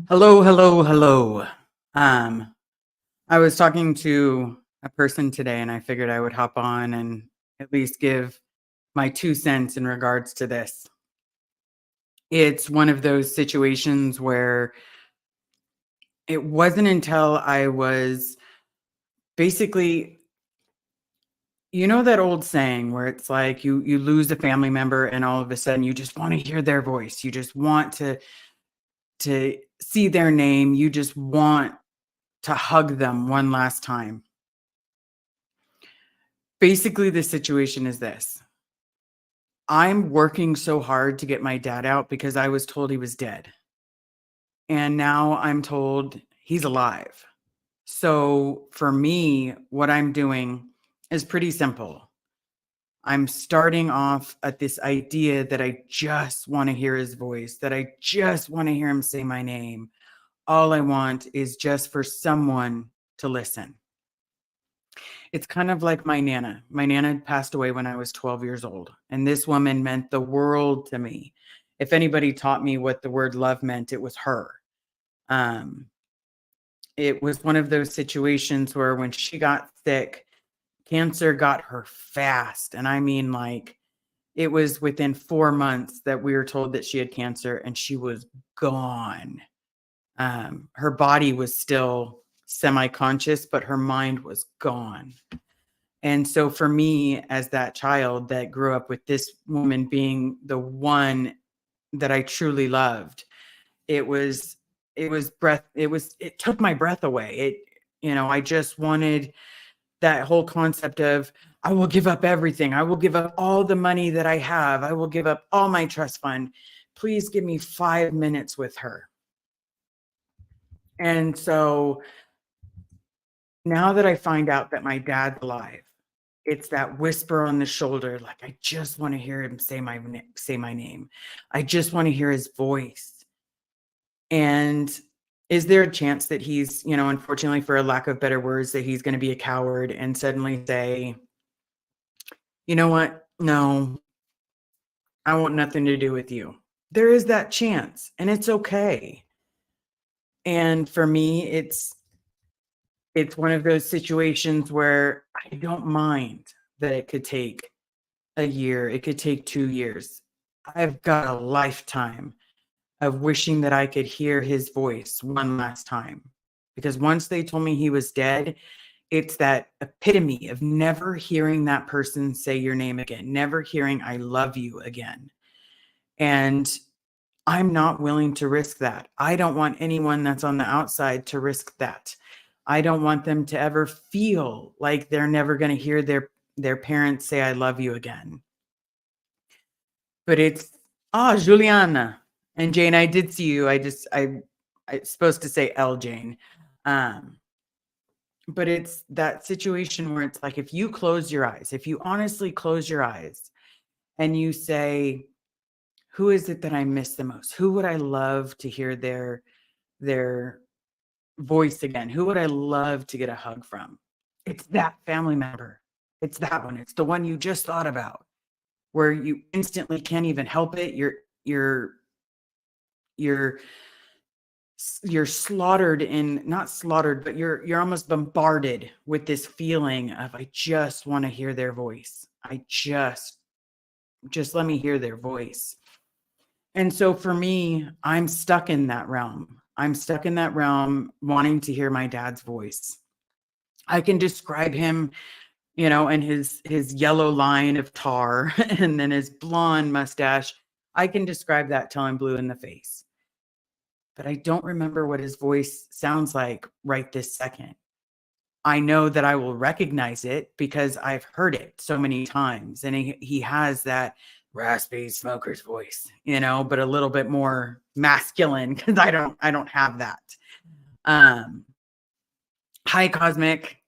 Hello, hello, hello. Um, I was talking to a person today and I figured I would hop on and at least give my 2 cents in regards to this. It's one of those situations where it wasn't until I was basically, that old saying where it's like you lose a family member and all of a sudden you just want to hear their voice. You just want to see their name. You just want to hug them one last time. Basically, the situation is this. I'm working so hard to get my dad out because I was told he was dead. And now I'm told he's alive. So for me, what I'm doing is pretty simple. I'm starting off at this idea that I just want to hear his voice, that I just want to hear him say my name. All I want is just for someone to listen. It's kind of like my Nana. My Nana had passed away when I was 12 years old, and this woman meant the world to me. If anybody taught me what the word love meant, it was her. Um, it was one of those situations where when she got sick, cancer got her fast. And I mean, like, it was within 4 months that we were told that she had cancer and she was gone. Her body was still semi conscious, but her mind was gone. And so for me, as that child that grew up with this woman being the one that I truly loved, it was it took my breath away. I just wanted that whole concept of I will give up everything. I will give up all the money that I have. I will give up all my trust fund. Please give me 5 minutes with her. And so now that I find out that my dad's alive, it's that whisper on the shoulder, like, I just wanna hear him say my name. I just wanna hear his voice. And is there a chance that he's, unfortunately, for a lack of better words, that he's gonna be a coward and suddenly say, "You know what? No, I want nothing to do with you." There is that chance, and it's okay. And for me, it's one of those situations where I don't mind that it could take a year, it could take 2 years. I've got a lifetime of wishing that I could hear his voice one last time. Because once they told me he was dead, it's that epitome of never hearing that person say your name again, never hearing "I love you" again. And I'm not willing to risk that. I don't want anyone that's on the outside to risk that. I don't want them to ever feel like they're never going to hear their parents say "I love you" again. But it's Juliana and Jane, I did see you. I supposed to say L Jane. Um, but it's that situation where it's like if you close your eyes, if you honestly close your eyes and you say, who is it that I miss the most? Who would I love to hear their voice again? Who would I love to get a hug from? It's that family member. It's that one. It's the one you just thought about where you instantly can't even help it. You're you're you're slaughtered in not slaughtered, but you're almost bombarded with this feeling of I just want to hear their voice. I just let me hear their voice. And so for me, I'm stuck in that realm. I'm stuck in that realm wanting to hear my dad's voice. I can describe him, and his yellow line of tar and then his blonde mustache. I can describe that till I'm blue in the face. But I don't remember what his voice sounds like right this second. I know that I will recognize it because I've heard it so many times, and he has that raspy smoker's voice, but a little bit more masculine because I don't have that. Um, Hi, Cosmic.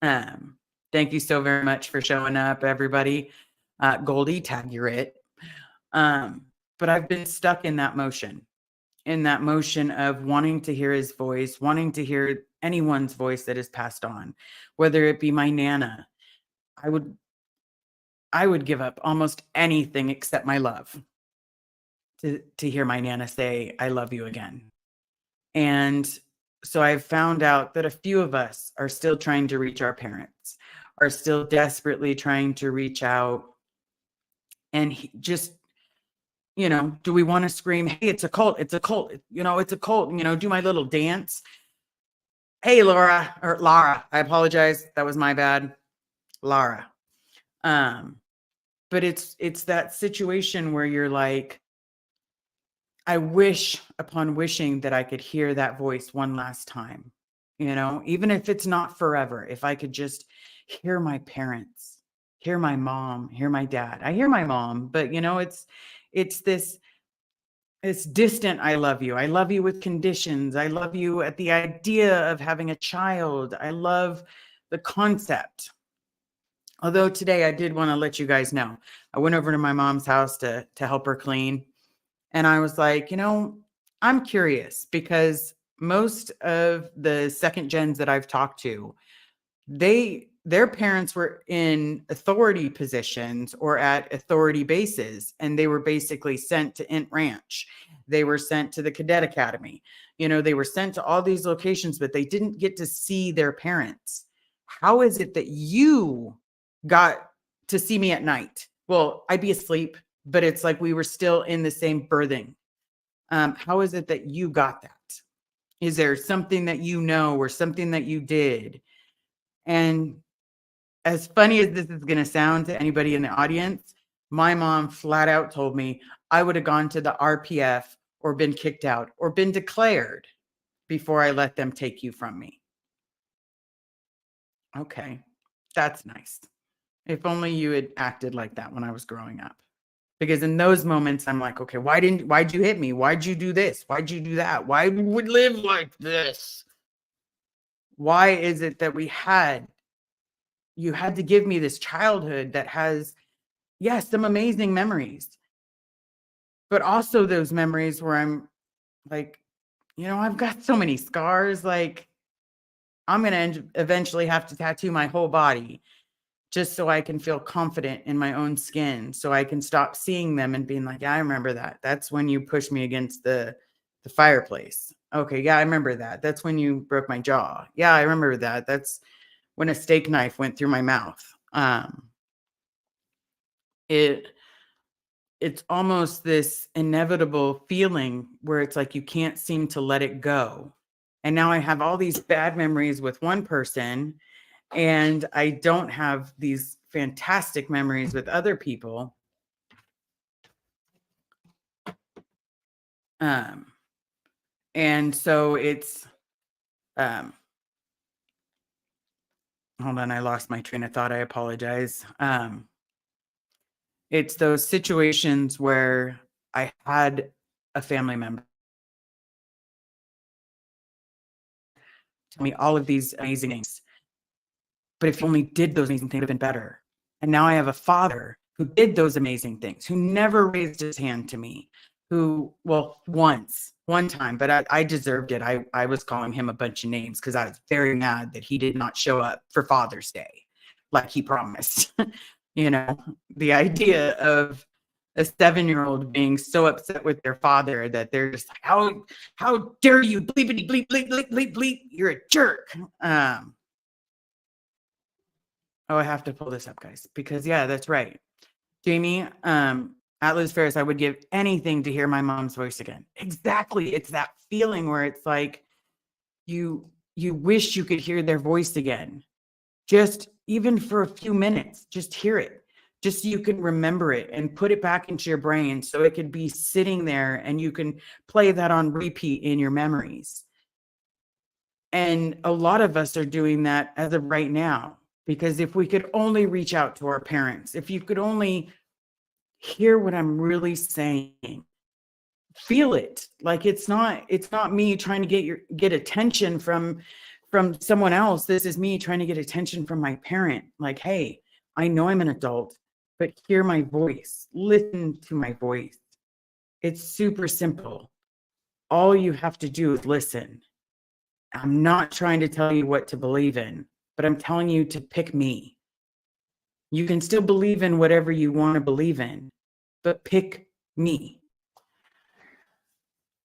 Um, Thank you so very much for showing up, everybody. Goldie, tag you're it. But I've been stuck in that motion of wanting to hear his voice, wanting to hear anyone's voice that has passed on, whether it be my Nana. I would I would give up almost anything except my love to hear my Nana say, "I love you" again. And so I've found out that a few of us are still trying to reach our parents, are still desperately trying to reach out. And just, do we want to scream, hey, it's a cult, it's a cult, it's a cult, do my little dance. Hey, Laura, I apologize. That was my bad. Lara. But it's that situation where you're like, I wish upon wishing that I could hear that voice one last time, even if it's not forever, if I could just hear my parents, hear my mom, hear my dad. I hear my mom, but it's this distant, I love you. I love you with conditions. I love you at the idea of having a child. I love the concept. Although today I did want to let you guys know, I went over to my mom's house to help her clean. And I was like, I'm curious because most of the second gens that I've talked to, their parents were in authority positions or at authority bases, and they were basically sent to Int Ranch. They were sent to the Cadet Academy. They were sent to all these locations, but they didn't get to see their parents. How is it that you got to see me at night? Well, I'd be asleep, but it's like we were still in the same birthing. How is it that you got that? Is there something that or something that you did? And as funny as this is going to sound to anybody in the audience, my mom flat out told me I would have gone to the RPF or been kicked out or been declared before I let them take you from me. Okay, that's nice. If only you had acted like that when I was growing up. Because in those moments, I'm like, okay, why'd you hit me? Why'd you do this? Why'd you do that? Why would we live like this? Why is it that you had to give me this childhood that has, yes, some amazing memories, but also those memories where I'm like, I've got so many scars. Like, I'm going to eventually have to tattoo my whole body just so I can feel confident in my own skin, so I can stop seeing them and being like, yeah, I remember that. That's when you pushed me against the fireplace. Okay, yeah, I remember that. That's when you broke my jaw. Yeah, I remember that. That's when a steak knife went through my mouth. It's almost this inevitable feeling where it's like you can't seem to let it go. And now I have all these bad memories with one person, and I don't have these fantastic memories with other people. And so it's, hold on, I lost my train of thought. I apologize. It's those situations where I had a family member tell me all of these amazing things. But if you only did those amazing things, it would have been better. And now I have a father who did those amazing things, who never raised his hand to me, one time, but I deserved it. I was calling him a bunch of names because I was very mad that he did not show up for Father's Day like he promised. The idea of a 7-year-old being so upset with their father that they're just like, how dare you, bleepity bleep bleep bleep bleep bleep, you're a jerk. Oh, I have to pull this up, guys, because yeah, that's right. Jamie, at Liz Ferris, I would give anything to hear my mom's voice again. Exactly. It's that feeling where it's like you wish you could hear their voice again. Just even for a few minutes, just hear it. Just so you can remember it and put it back into your brain so it could be sitting there and you can play that on repeat in your memories. And a lot of us are doing that as of right now. Because if we could only reach out to our parents, if you could only hear what I'm really saying, feel it. Like it's not me trying to get attention from someone else. This is me trying to get attention from my parent. Like, hey, I know I'm an adult, but hear my voice. Listen to my voice. It's super simple. All you have to do is listen. I'm not trying to tell you what to believe in, but I'm telling you to pick me. You can still believe in whatever you want to believe in, but pick me.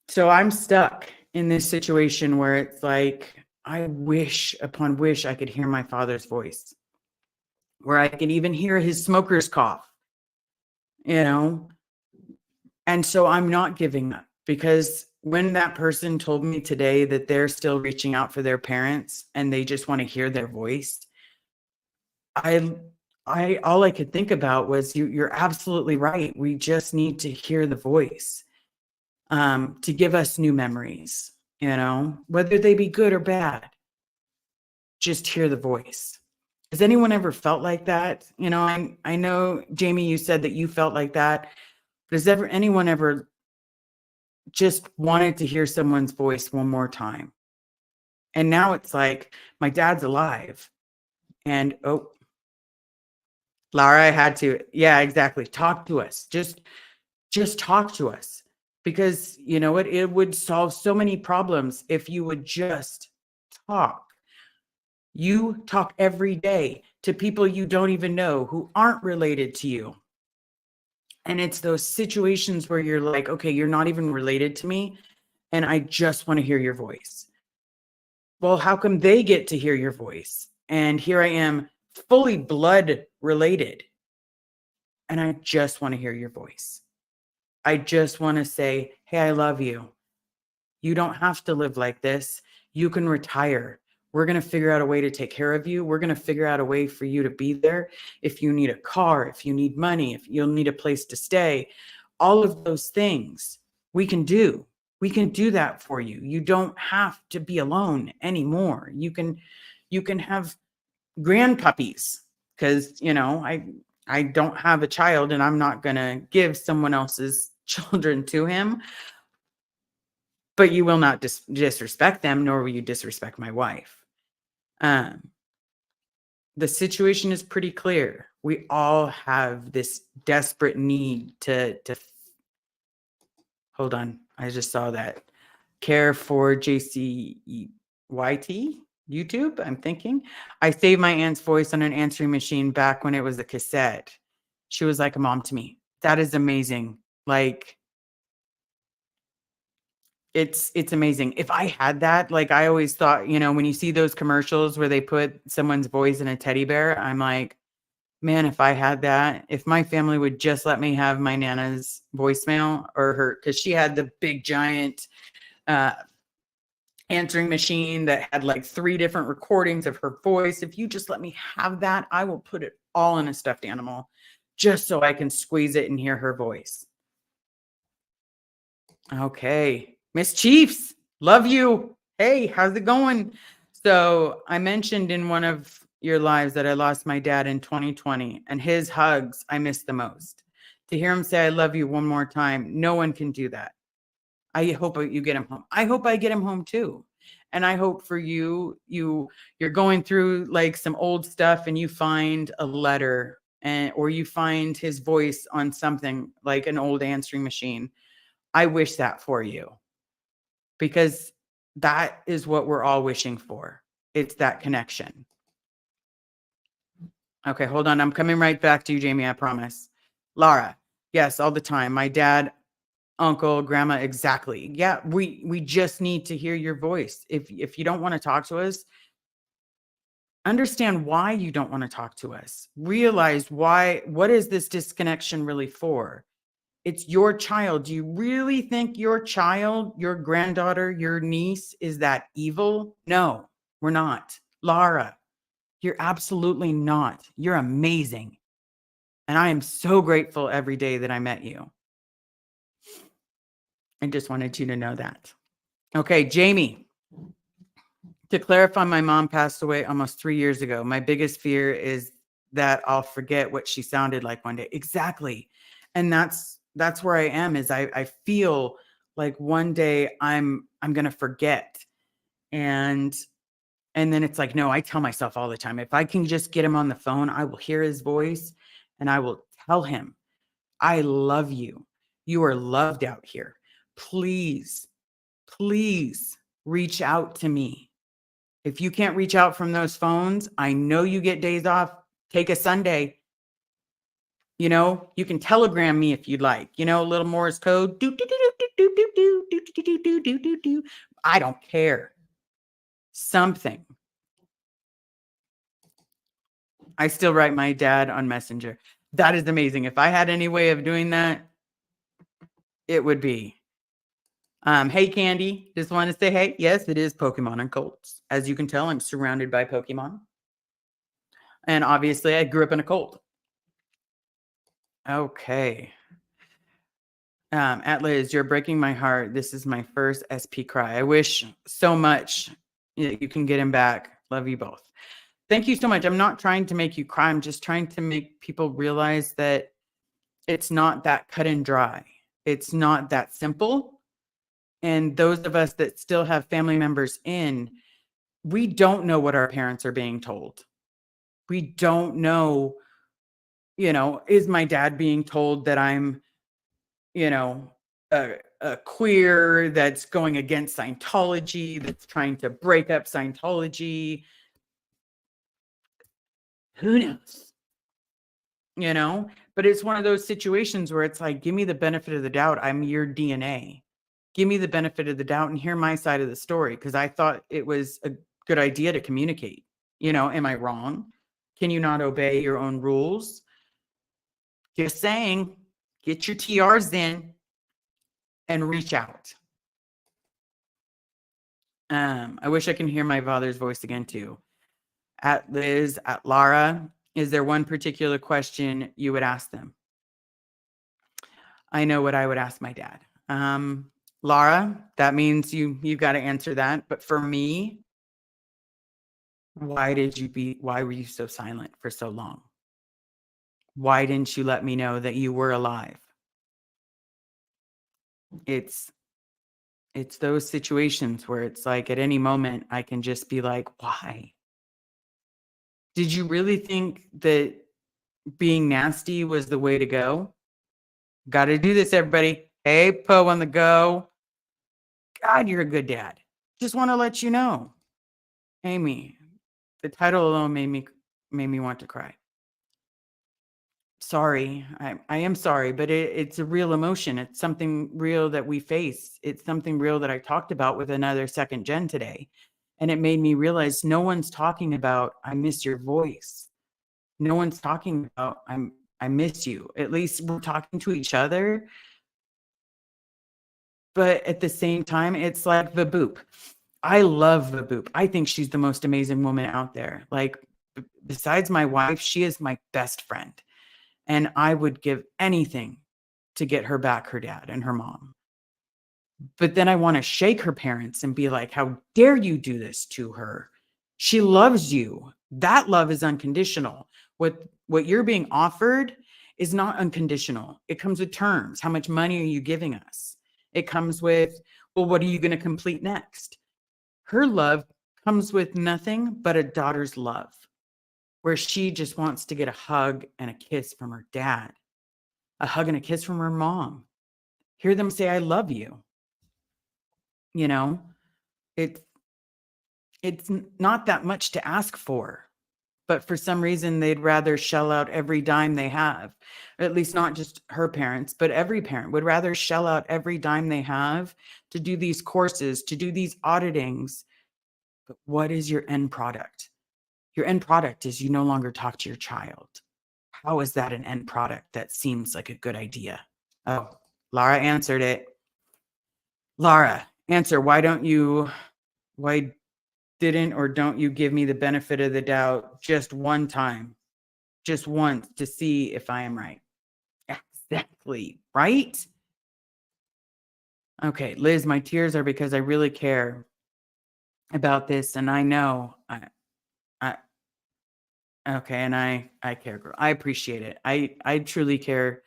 So I'm stuck in this situation where it's like, I wish upon wish I could hear my father's voice, where I could even hear his smoker's cough, you know? And so I'm not giving up, because when that person told me today that they're still reaching out for their parents and they just want to hear their voice, I all I could think about was, you're absolutely right. We just need to hear the voice, to give us new memories, whether they be good or bad. Just hear the voice. Has anyone ever felt like that? I know, Jamie, you said that you felt like that. But has anyone ever just wanted to hear someone's voice one more time? And now it's like, my dad's alive. And oh, Laura, I had to. Yeah, exactly. Talk to us. Just talk to us. Because you know what? It would solve so many problems if you would just talk. You talk every day to people you don't even know, who aren't related to you. And it's those situations where you're like, okay, you're not even related to me, and I just want to hear your voice. Well, how come they get to hear your voice? And here I am, fully blood related, and I just want to hear your voice. I just want to say, hey, I love you. You don't have to live like this. You can retire. We're going to figure out a way to take care of you. We're going to figure out a way for you to be there. If you need a car, if you need money, if you'll need a place to stay, all of those things we can do. We can do that for you. You don't have to be alone anymore. You can have grandpuppies, because, I don't have a child and I'm not going to give someone else's children to him. But you will not disrespect them, nor will you disrespect my wife. The situation is pretty clear. We all have this desperate need to hold on. I just saw that. Care for JCYT YouTube. I'm thinking. I saved my aunt's voice on an answering machine back when it was a cassette. She was like a mom to me. That is amazing. Like, it's amazing. If I had that, like, I always thought, when you see those commercials where they put someone's voice in a teddy bear, I'm like, man, if I had that, if my family would just let me have my Nana's voicemail, or because she had the big giant answering machine that had like 3 different recordings of her voice. If you just let me have that, I will put it all in a stuffed animal just so I can squeeze it and hear her voice. Okay. Miss Chiefs, love you. Hey, how's it going? So I mentioned in one of your lives that I lost my dad in 2020, and his hugs I miss the most. To hear him say, I love you one more time, no one can do that. I hope you get him home. I hope I get him home too. And I hope for you're going through like some old stuff and you find a letter, or you find his voice on something like an old answering machine. I wish that for you, because that is what we're all wishing for. It's that connection. Okay, hold on. I'm coming right back to you, Jamie. I promise. Laura, yes, all the time. My dad, uncle, grandma, exactly. Yeah, we just need to hear your voice. If you don't want to talk to us, understand why you don't want to talk to us. Realize why. What is this disconnection really for? It's your child. Do you really think your child, your granddaughter, your niece is that evil? No, we're not. Laura, you're absolutely not. You're amazing. And I am so grateful every day that I met you. I just wanted you to know that. Okay, Jamie, to clarify, my mom passed away almost 3 years ago. My biggest fear is that I'll forget what she sounded like one day. Exactly. And that's where I am, is I feel like one day I'm going to forget. And then it's like, no, I tell myself all the time, if I can just get him on the phone, I will hear his voice and I will tell him, I love you. You are loved out here. Please, please reach out to me. If you can't reach out from those phones, I know you get days off. Take a Sunday. You can telegram me if you'd like. A little Morse code. Do, do, do, do, do, do, do, do, do, do, do, do, do, do. I don't care. Something. I still write my dad on Messenger. That is amazing. If I had any way of doing that, it would be. Hey, Candy. Just want to say, hey, yes, it is Pokemon and Colts. As you can tell, I'm surrounded by Pokemon. And obviously, I grew up in a cult. Okay. At Liz, you're breaking my heart. This is my first SP cry. I wish so much you can get him back. Love you both. Thank you so much. I'm not trying to make you cry. I'm just trying to make people realize that it's not that cut and dry. It's not that simple. And those of us that still have family members in, we don't know what our parents are being told. We don't know, is my dad being told that I'm, you know, a queer that's going against Scientology, that's trying to break up Scientology? Who knows? But it's one of those situations where it's like, give me the benefit of the doubt. I'm your DNA. Give me the benefit of the doubt and hear my side of the story, because I thought it was a good idea to communicate. Am I wrong? Can you not obey your own rules? Just saying, get your TRs in and reach out. I wish I can hear my father's voice again too. At Liz, at Lara, is there one particular question you would ask them? I know what I would ask my dad. Lara, that means you've got to answer that. But for me, why were you so silent for so long? Why didn't you let me know that you were alive? It's those situations where it's like at any moment I can just be like, why? Did you really think that being nasty was the way to go? Got to do this, everybody. Hey, Poe on the go. God, you're a good dad. Just want to let you know. Amy, the title alone made me want to cry. Sorry. I am sorry, but it's a real emotion. It's something real that we face. It's something real that I talked about with another second gen today. And it made me realize no one's talking about, I miss your voice. No one's talking about, I miss you. At least we're talking to each other. But at the same time, it's like the boop. I love the boop. I think she's the most amazing woman out there. Like, besides my wife, she is my best friend. And I would give anything to get her back, her dad and her mom. But then I want to shake her parents and be like, how dare you do this to her? She loves you. That love is unconditional. What you're being offered is not unconditional. It comes with terms. How much money are you giving us? It comes with, well, what are you going to complete next? Her love comes with nothing but a daughter's love, where she just wants to get a hug and a kiss from her dad, a hug and a kiss from her mom. Hear them say, I love you. It's not that much to ask for, but for some reason they'd rather shell out every dime they have. Or at least not just her parents, but every parent would rather shell out every dime they have to do these courses, to do these auditings. But what is your end product? Your end product is you no longer talk to your child. How is that an end product that seems like a good idea? Oh, Lara answered it. Lara, answer. Why didn't or don't you give me the benefit of the doubt just one time, just once, to see if I am right? Exactly, right? Okay, Liz, my tears are because I really care about this, and I know I okay, and I care, girl. I appreciate it. I truly care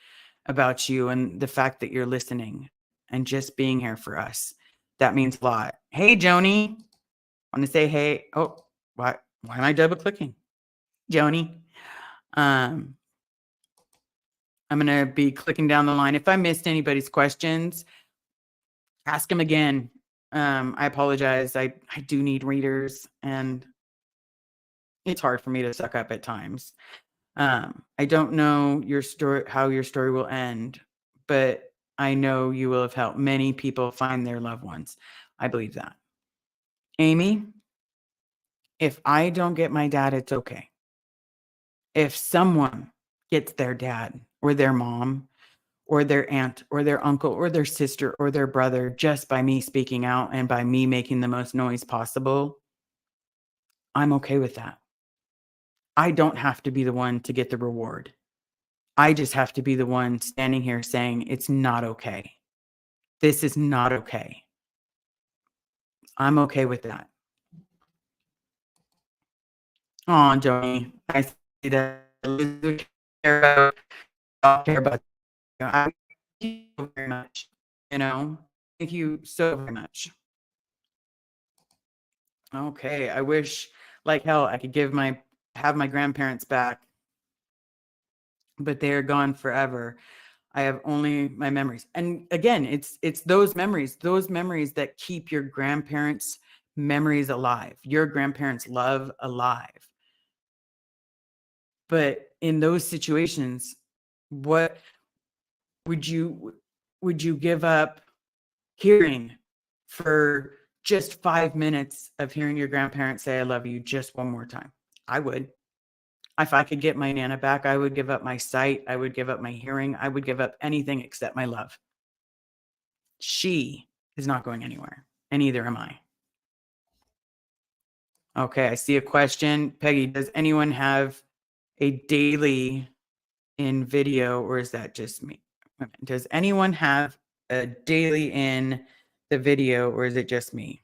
about you and the fact that you're listening and just being here for us. That means a lot. Hey, Joni. Want to say hey? Oh, why am I double clicking? Joni. I'm going to be clicking down the line. If I missed anybody's questions, ask them again. I apologize. I do need readers, and it's hard for me to suck up at times. I don't know your story, how your story will end, but I know you will have helped many people find their loved ones. I believe that. Amy, if I don't get my dad, it's okay. If someone gets their dad or their mom or their aunt or their uncle or their sister or their brother just by me speaking out and by me making the most noise possible, I'm okay with that. I don't have to be the one to get the reward. I just have to be the one standing here saying, it's not okay. This is not okay. I'm okay with that. Oh, Joni, I see that. I care about you. Thank you very much. Thank you so very much. Okay, I wish like hell I could have my grandparents back, but they're gone forever. I have only my memories. And again, it's those memories that keep your grandparents' memories alive, your grandparents' love alive. But in those situations, what would you give up hearing for just 5 minutes of hearing your grandparents say I love you just one more time? I would. If I could get my Nana back, I would give up my sight, I would give up my hearing, I would give up anything except my love. She is not going anywhere, and neither am I. Okay, I see a question. Peggy, does anyone have a daily in video, or is that just me? Does anyone have a daily in the video, or is it just me?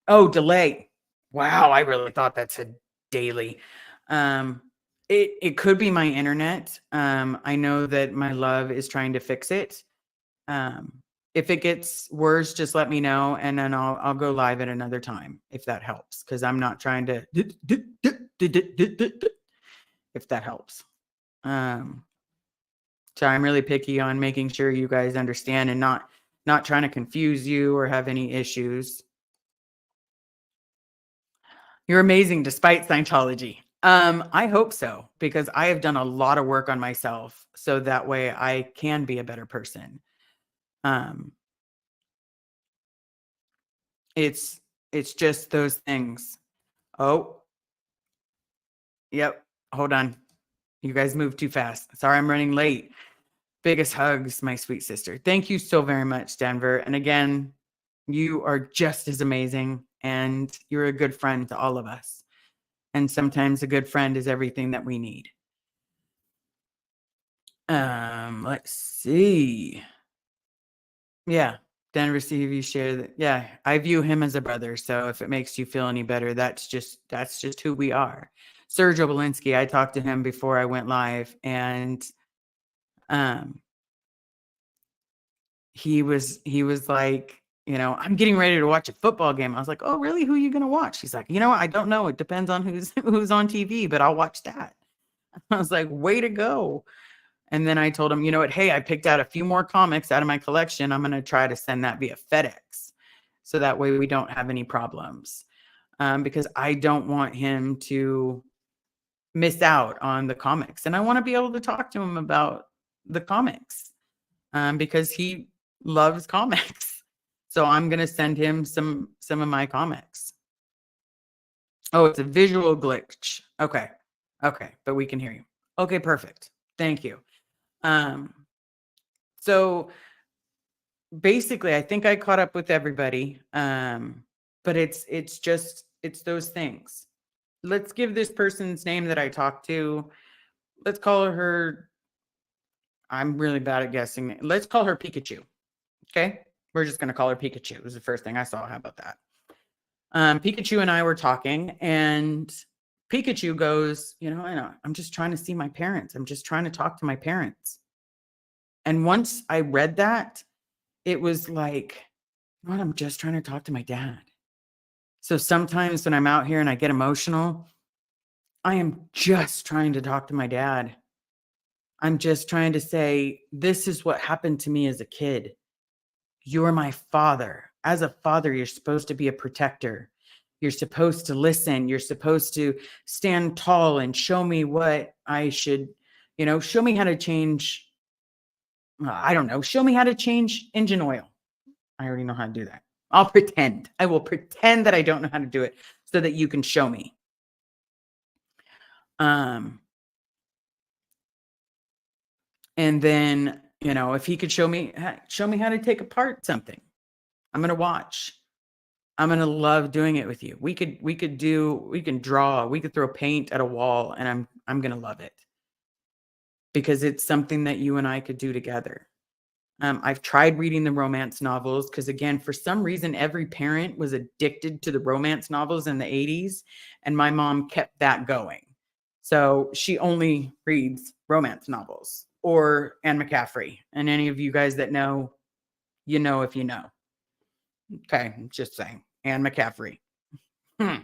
Oh, delay. Wow, I really thought that said daily. It could be my internet. I know that my love is trying to fix it. If it gets worse, just let me know, and then I'll go live at another time if that helps. Because I'm not trying to if that helps. So I'm really picky on making sure you guys understand and not trying to confuse you or have any issues. You're amazing despite Scientology. I hope so, because I have done a lot of work on myself so that way I can be a better person. It's just those things. Oh, yep. Hold on. You guys move too fast. Sorry, I'm running late. Biggest hugs, my sweet sister. Thank you so very much, Denver. And again, you are just as amazing, and you're a good friend to all of us. And sometimes a good friend is everything that we need. Let's see. Yeah. Denver, Steve, you share that. Yeah, I view him as a brother. So if it makes you feel any better, that's just who we are. Sergio Belinsky, I talked to him before I went live, and he was like, I'm getting ready to watch a football game. I was like, oh, really? Who are you going to watch? He's like, I don't know. It depends on who's on TV, but I'll watch that. I was like, way to go. And then I told him, you know what? Hey, I picked out a few more comics out of my collection. I'm going to try to send that via FedEx. So that way we don't have any problems. Because I don't want him to miss out on the comics. And I want to be able to talk to him about the comics. Because he loves comics. So I'm going to send him some of my comics. Oh, it's a visual glitch. Okay. But we can hear you. Okay, perfect. Thank you. So basically, I think I caught up with everybody. But it's those things. Let's give this person's name that I talked to. Let's call her. I'm really bad at guessing. Let's call her Pikachu. Okay. We're just going to call her Pikachu. It was the first thing I saw. How about that? Pikachu and I were talking, and Pikachu goes, I know, I'm just trying to see my parents. I'm just trying to talk to my parents. And once I read that, it was like, what? I'm just trying to talk to my dad. So sometimes when I'm out here and I get emotional, I am just trying to talk to my dad. I'm just trying to say, this is what happened to me as a kid. You're my father. As a father, you're supposed to be a protector. You're supposed to listen. You're supposed to stand tall and show me what I should, show me how to change. I don't know. Show me how to change engine oil. I already know how to do that. I'll pretend. I will pretend that I don't know how to do it so that you can show me. And then, if he could show me how to take apart something, I'm going to watch. I'm going to love doing it with you. We can draw, we could throw paint at a wall, and I'm going to love it because it's something that you and I could do together. I've tried reading the romance novels because, again, for some reason, every parent was addicted to the romance novels in the 80s, and my mom kept that going. So she only reads romance novels or Anne McCaffrey. And any of you guys that know, you know if you know. Okay, just saying. Anne McCaffrey. Hold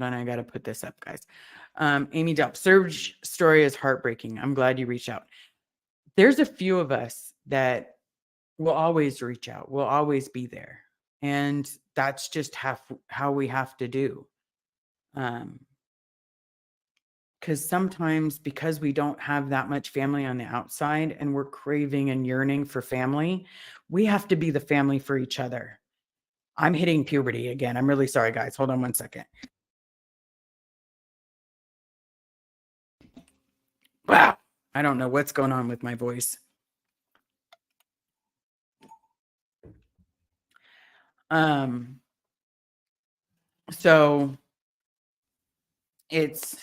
on, I got to put this up, guys. Amy Delp, Serge story is heartbreaking. I'm glad you reached out. There's a few of us that will always reach out. We'll always be there. And that's just how we have to do. Because sometimes, because we don't have that much family on the outside and we're craving and yearning for family, we have to be the family for each other. I'm hitting puberty again. I'm really sorry, guys. Hold on one second. Wow. I don't know what's going on with my voice. So it's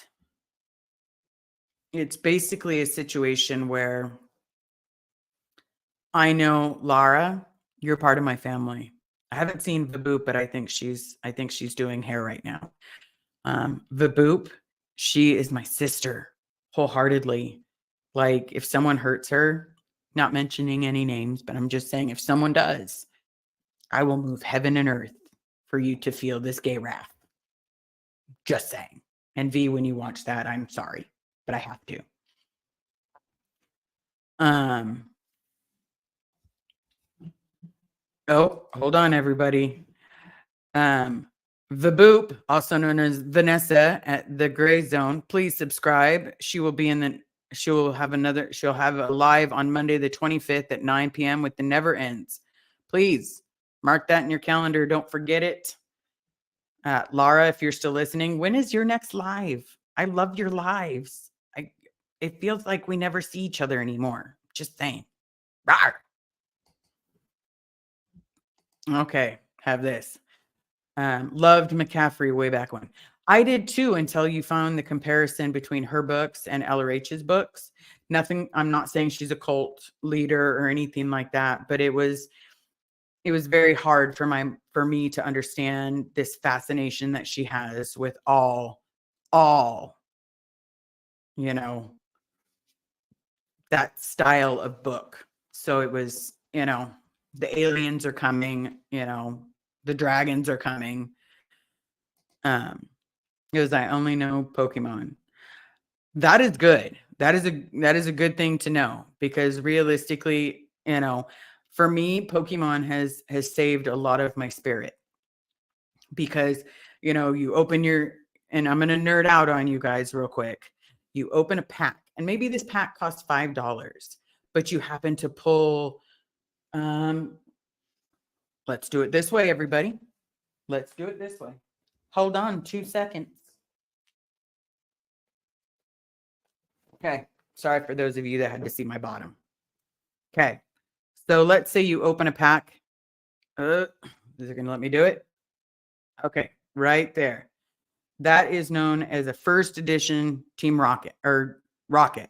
basically a situation where I know, Lara, you're part of my family. I haven't seen Vaboop, but I think she's doing hair right now. Vaboop, she is my sister wholeheartedly. Like, if someone hurts her, not mentioning any names, but I'm just saying if someone does, I will move heaven and earth for you to feel this gay wrath. Just saying. And V, when you watch that, I'm sorry, but I have to. Oh, hold on, everybody. Vaboop, also known as Vanessa at the Gray Zone, please subscribe. She'll have a live on Monday the 25th at 9 p.m. with the Never Ends. Please mark that in your calendar. Don't forget it. Laura, if you're still listening, when is your next live? I love your lives. It feels like we never see each other anymore. Just saying. Rawr. Okay, have this. Loved McCaffrey way back when. I did too, until you found the comparison between her books and LRH's books. Nothing, I'm not saying she's a cult leader or anything like that, but it was very hard for me to understand this fascination that she has with all, that style of book. So it was, the aliens are coming, the dragons are coming. Because I only know Pokemon. That is good. That is a good thing to know, because realistically, for me, Pokemon has saved a lot of my spirit, because you open and I'm gonna nerd out on you guys real quick. You open a pack, and maybe this pack costs $5, but you happen to pull. Let's do it this way, everybody. Let's do it this way. Hold on 2 seconds. Okay. Sorry for those of you that had to see my bottom. Okay. So let's say you open a pack. Is it going to let me do it? Okay. Right there. That is known as a first edition Team Rocket or Rocket.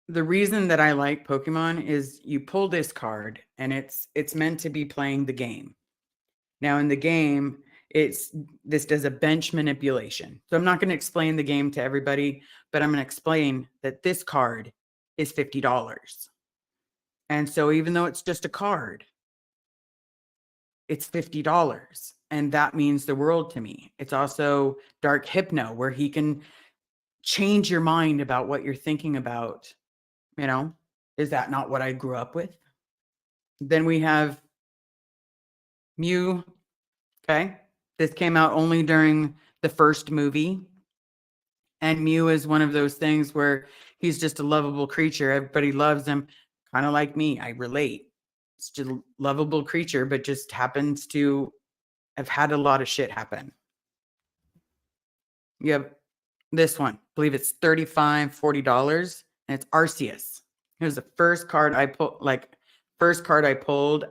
The reason that I like Pokemon is you pull this card and it's meant to be playing the game. Now in the game, this does a bench manipulation. So I'm not going to explain the game to everybody, but I'm going to explain that this card is $50. And so even though it's just a card, it's $50. And that means the world to me. It's also Dark Hypno, where he can change your mind about what you're thinking about. Is that not what I grew up with? Then we have Mew. Okay. This came out only during the first movie. And Mew is one of those things where he's just a lovable creature. Everybody loves him, kind of like me. I relate. It's just a lovable creature, but just happens to have had a lot of shit happen. You have this one, I believe it's $35, $40, and it's Arceus. It was the first card I pulled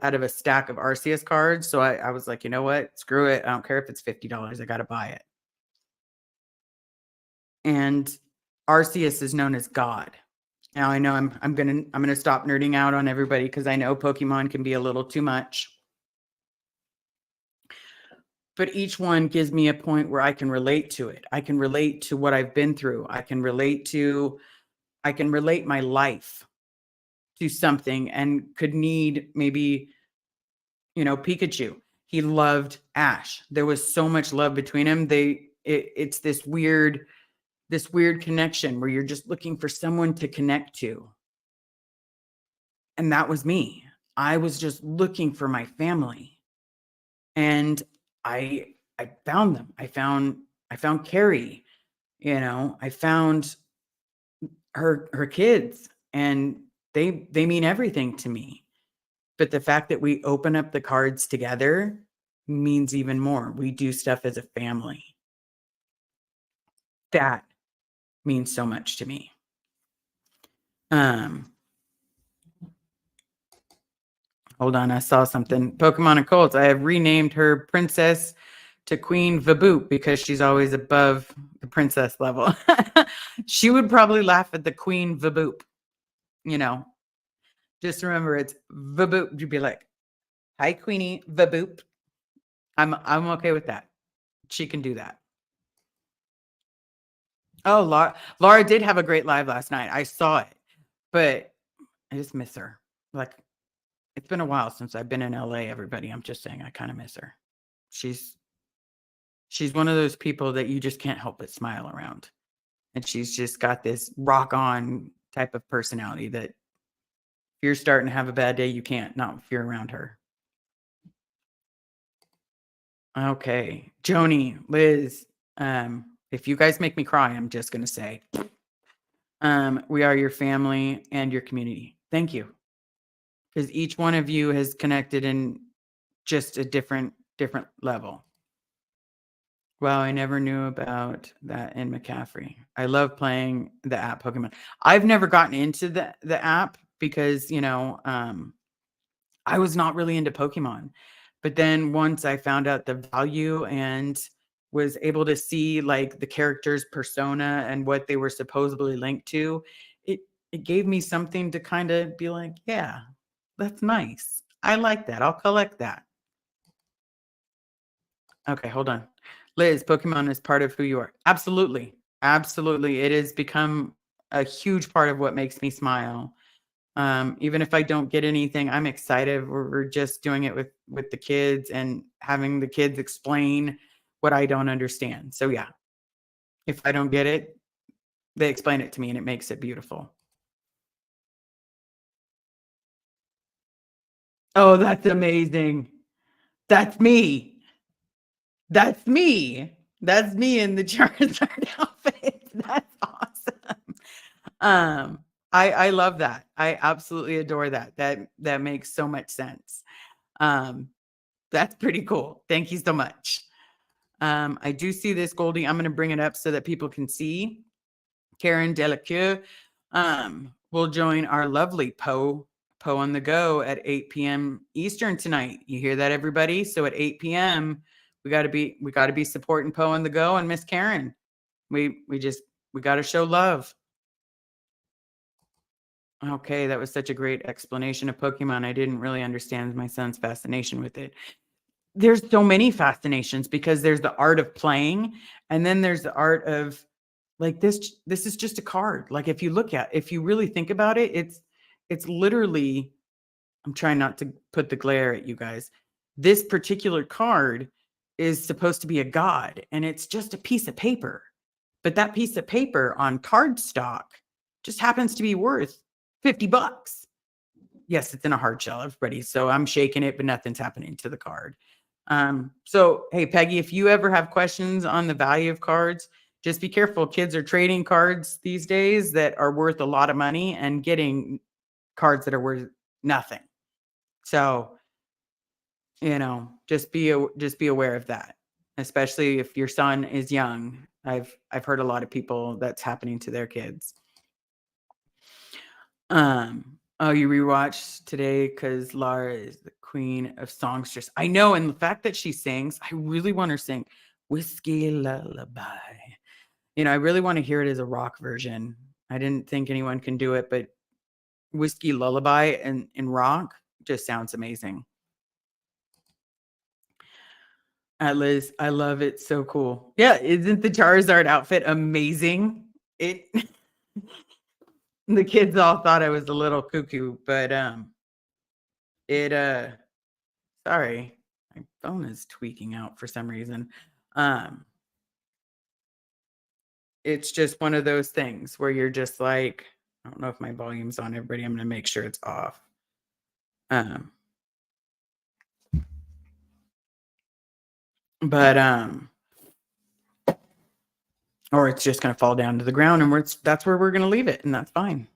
out of a stack of Arceus cards. So I was like, you know what? Screw it. I don't care if it's $50. I got to buy it. And Arceus is known as God. Now I know I'm gonna stop nerding out on everybody because I know Pokemon can be a little too much. But each one gives me a point where I can relate to it. I can relate to what I've been through. I can relate my life to something and could need maybe, Pikachu. He loved Ash. There was so much love between them. It's this weird connection where you're just looking for someone to connect to. And that was me. I was just looking for my family. And I found them. I found Carrie, I found her kids, and they mean everything to me. But the fact that we open up the cards together means even more. We do stuff as a family. That means so much to me. Hold on, I saw something. Pokemon and Colts. I have renamed her princess to Queen Vaboop because she's always above the princess level. She would probably laugh at the Queen Vaboop. Just remember it's Vaboop. You'd be like, "Hi, Queenie Vaboop." I'm okay with that. She can do that. Oh, Laura did have a great live last night. I saw it, but I just miss her. Like, it's been a while since I've been in LA, everybody. I'm just saying I kind of miss her. She's one of those people that you just can't help but smile around. And she's just got this rock on type of personality that if you're starting to have a bad day, you can't not if you're around her. Okay. Joni, Liz, if you guys make me cry, I'm just going to say, we are your family and your community. Thank you. Because each one of you has connected in just a different level. Wow, I never knew about that in McCaffrey. I love playing the app Pokemon. I've never gotten into the app because, I was not really into Pokemon. But then once I found out the value and was able to see like the character's persona and what they were supposedly linked to, it gave me something to kind of be like, yeah, that's nice. I like that. I'll collect that. Okay, hold on. Liz, Pokemon is part of who you are. Absolutely. Absolutely. It has become a huge part of what makes me smile. Even if I don't get anything, I'm excited. We're just doing it with the kids and having the kids explain what I don't understand. So yeah, if I don't get it, they explain it to me and it makes it beautiful. Oh, that's amazing. That's me. That's me. That's me in the Charizard outfit. That's awesome. I love that. I absolutely adore that. That makes so much sense. That's pretty cool. Thank you so much. I do see this, Goldie. I'm going to bring it up so that people can see. Karen Delacour will join our lovely Poe on the Go at 8 p.m. Eastern tonight. You hear that, everybody? So at 8 p.m. we got to be supporting Poe on the Go and Miss Karen. We got to show love. Okay, that was such a great explanation of Pokemon. I didn't really understand my son's fascination with it. There's so many fascinations because there's the art of playing, and then there's the art of like this is just a card. Like if you really think about it, it's literally, I'm trying not to put the glare at you guys. This particular card is supposed to be a god, and it's just a piece of paper. But that piece of paper on cardstock just happens to be worth $50. Yes, it's in a hard shell, everybody. So I'm shaking it, but nothing's happening to the card. So hey, Peggy, if you ever have questions on the value of cards, Just be careful. Kids are trading cards these days that are worth a lot of money and getting cards that are worth nothing. So, just be aware of that, especially if your son is young. I've heard a lot of people that's happening to their kids. Oh, you rewatched today because Lara is the queen of songstress. I know, and the fact that she sings, I really want her to sing Whiskey Lullaby. I really want to hear it as a rock version. I didn't think anyone can do it, but Whiskey Lullaby and in rock just sounds amazing. Liz, I love it. So cool. Yeah, isn't the Charizard outfit amazing? It the kids all thought I was a little cuckoo, but it sorry, my phone is tweaking out for some reason. It's just one of those things where you're just like, I don't know if my volume's on, everybody. I'm gonna make sure it's off. But or it's just gonna fall down to the ground, and that's where we're gonna leave it, and that's fine.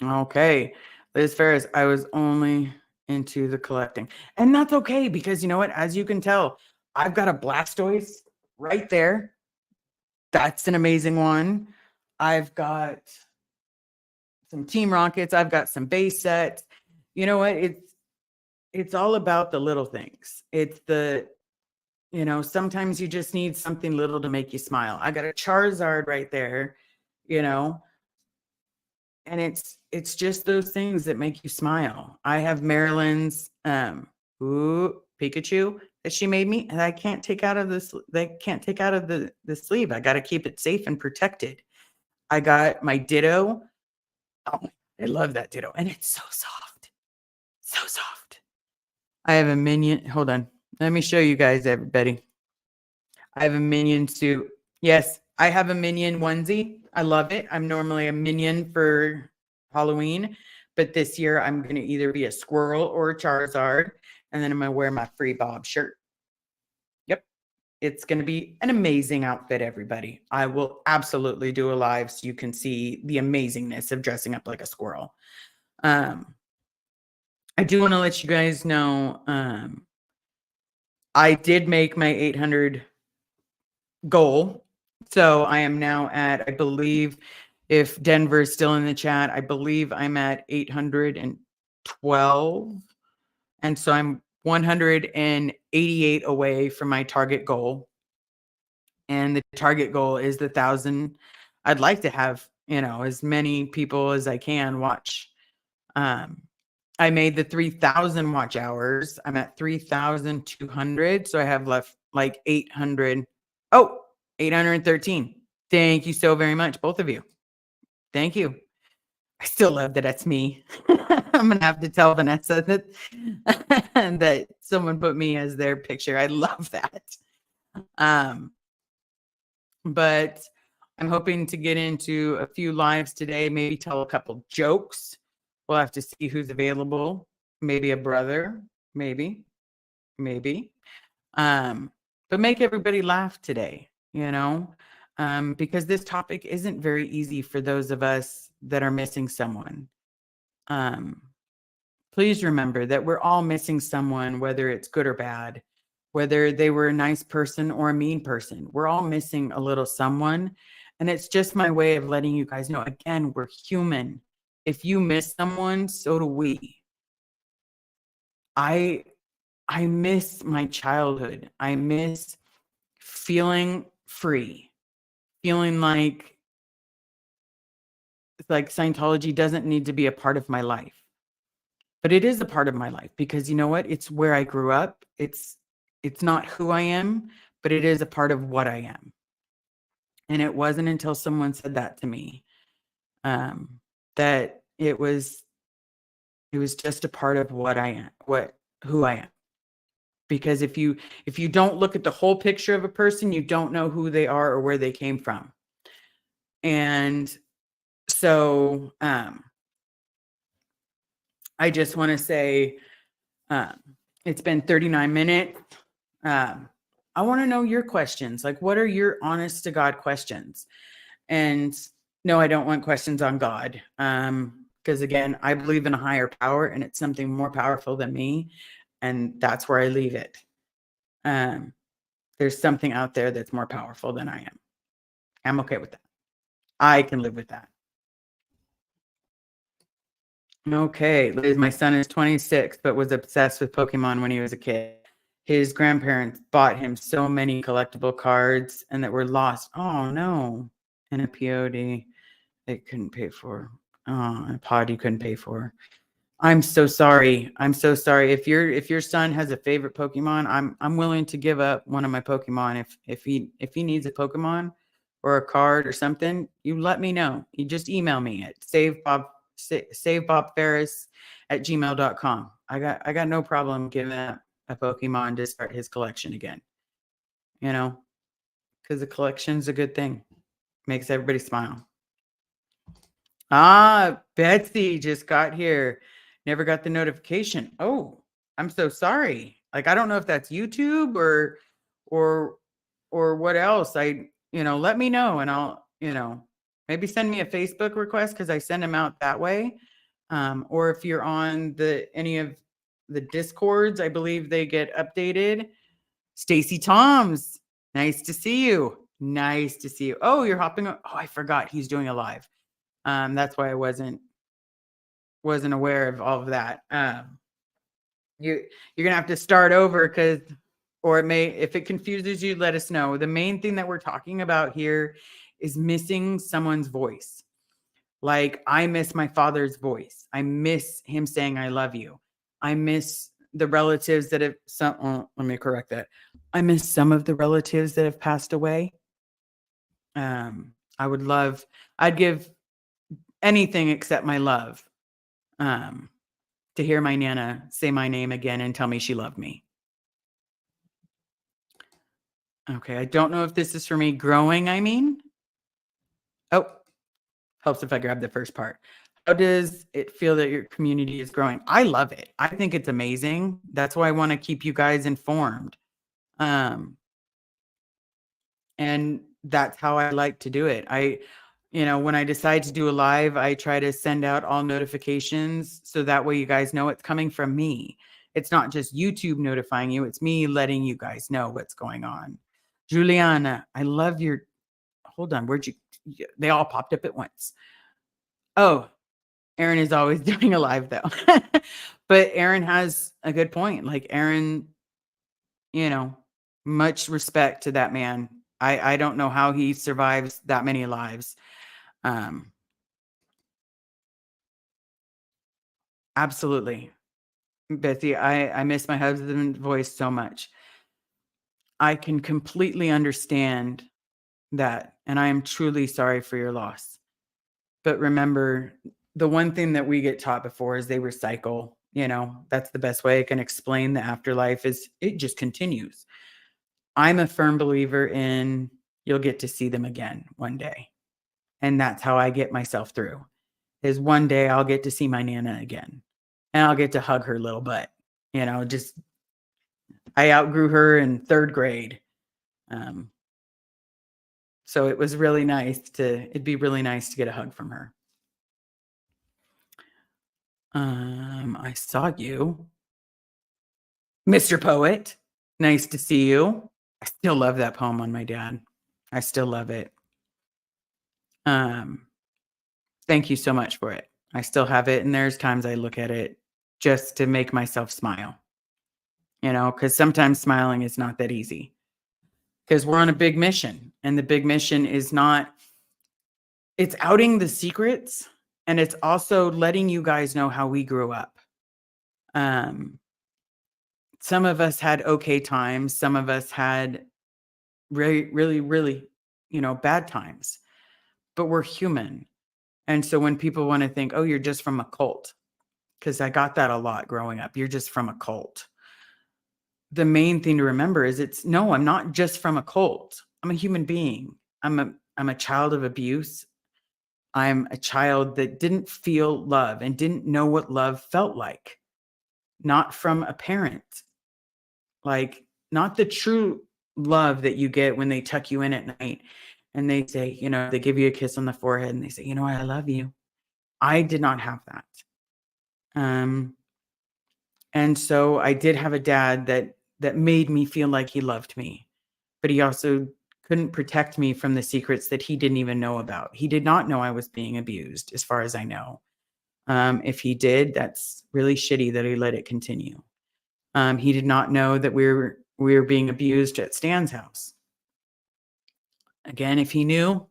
Okay. Liz Ferris, I was only into the collecting. And that's okay because you know what? As you can tell, I've got a Blastoise right there. That's an amazing one. I've got some Team Rockets. I've got some base sets. You know what? It's all about the little things. It's sometimes you just need something little to make you smile. I got a Charizard right there, you know, and it's just those things that make you smile. I have Marilyn's Pikachu that she made me, and I can't take out of this. They can't take out of the sleeve. I got to keep it safe and protected. I got my Ditto. Oh, I love that Ditto, and it's so soft, so soft. I have a minion. Hold on, let me show you guys, everybody. I have a minion suit. Yes, I have a minion onesie. I love it. I'm normally a minion for Halloween, but this year I'm going to either be a squirrel or a Charizard, and then I'm going to wear my free Bob shirt. Yep. It's going to be an amazing outfit, everybody. I will absolutely do a live so you can see the amazingness of dressing up like a squirrel. I do want to let you guys know I did make my 800 goal. So I am now at, I believe, if Denver is still in the chat, I believe I'm at 812. And so I'm 188 away from my target goal. And the target goal is the 1,000. I'd like to have, as many people as I can watch. I made the 3,000 watch hours. I'm at 3,200. So I have left like 800. Oh, 813. Thank you so very much, both of you. Thank you. I still love that that's me. I'm going to have to tell Vanessa that, that someone put me as their picture. I love that. But I'm hoping to get into a few lives today, maybe tell a couple jokes. We'll have to see who's available. Maybe a brother, maybe. But make everybody laugh today, because this topic isn't very easy for those of us that are missing someone. Please remember that we're all missing someone, whether it's good or bad, whether they were a nice person or a mean person. We're all missing a little someone. And it's just my way of letting you guys know, again, we're human. If you miss someone, so do we. I miss my childhood. I miss feeling free, feeling like Scientology doesn't need to be a part of my life. But it is a part of my life because you know what? It's where I grew up. It's not who I am, but it is a part of what I am. And it wasn't until someone said that to me that it was just a part of what I am, who I am. Because if you don't look at the whole picture of a person, you don't know who they are or where they came from. And so I just want to say it's been 39 minutes. I want to know your questions. Like, what are your honest to God questions? And no, I don't want questions on God. Because again, I believe in a higher power and it's something more powerful than me. And that's where I leave it. There's something out there that's more powerful than I am. I'm okay with that. I can live with that. Okay, Liz, my son is 26, but was obsessed with Pokemon when he was a kid. His grandparents bought him so many collectible cards and that were lost. Oh no. And a POD they couldn't pay for. Oh, a pod you couldn't pay for. I'm so sorry. I'm so sorry. If your son has a favorite Pokemon, I'm willing to give up one of my Pokemon if he needs a Pokemon or a card or something. You let me know. You just email me at savebobferris@gmail.com. I got no problem giving up a Pokemon to start his collection again. You know, because the collection's a good thing. Makes everybody smile. Ah, Betsy just got here. Never got the notification. Oh, I'm so sorry. Like, I don't know if that's YouTube or or what else. Let me know and I'll, maybe send me a Facebook request because I send them out that way. Or if you're on any of the Discords, I believe they get updated. Stacy Toms, nice to see you. Nice to see you. Oh, you're hopping. Oh, I forgot he's doing a live. That's why I wasn't aware of all of that. You're gonna have to start over or if it confuses you, let us know. The main thing that we're talking about here is missing someone's voice. Like, I miss my father's voice. I miss him saying, I love you. I miss the relatives that have let me correct that. I miss some of the relatives that have passed away. I'd give anything except my love to hear my Nana say my name again and tell me she loved me. Okay, I don't know if this is for me growing, I mean. Oh, helps if I grab the first part. How does it feel that your community is growing? I love it. I think it's amazing. That's why I want to keep you guys informed. And that's how I like to do it. When I decide to do a live, I try to send out all notifications so that way you guys know it's coming from me. It's not just YouTube notifying you, it's me letting you guys know what's going on. Juliana, I love hold on, they all popped up at once. Oh, Aaron is always doing a live though. But Aaron has a good point. Like, Aaron, much respect to that man. I don't know how he survives that many lives. Absolutely. Betsy, I miss my husband's voice so much. I can completely understand that, and I am truly sorry for your loss. But remember, the one thing that we get taught before is they recycle. That's the best way I can explain the afterlife is it just continues. I'm a firm believer in you'll get to see them again one day. And that's how I get myself through. Is one day I'll get to see my Nana again. And I'll get to hug her little butt. Just I outgrew her in 3rd grade. So it'd be really nice to get a hug from her. I saw you. Mr. Poet, nice to see you. I still love that poem on my dad. I still love it. Thank you so much for it. I still have it, and there's times I look at it just to make myself smile. Because sometimes smiling is not that easy. Because we're on a big mission, and the big mission is it's outing the secrets, and it's also letting you guys know how we grew up. Some of us had okay times. Some of us had really, really, really, bad times. But we're human. And so when people want to think, oh, you're just from a cult, because I got that a lot growing up. You're just from a cult. The main thing to remember is no, I'm not just from a cult. I'm a human being. I'm a child of abuse. I'm a child that didn't feel love and didn't know what love felt like. Not from a parent. Like, not the true love that you get when they tuck you in at night and they say, they give you a kiss on the forehead and they say, I love you. I did not have that. Um, and so I did have a dad that made me feel like he loved me, but he also couldn't protect me from the secrets that he didn't even know about. He did not know I was being abused, as far as I know. If he did, that's really shitty that he let it continue. He did not know that we were being abused at Stan's house. Again, if he knew,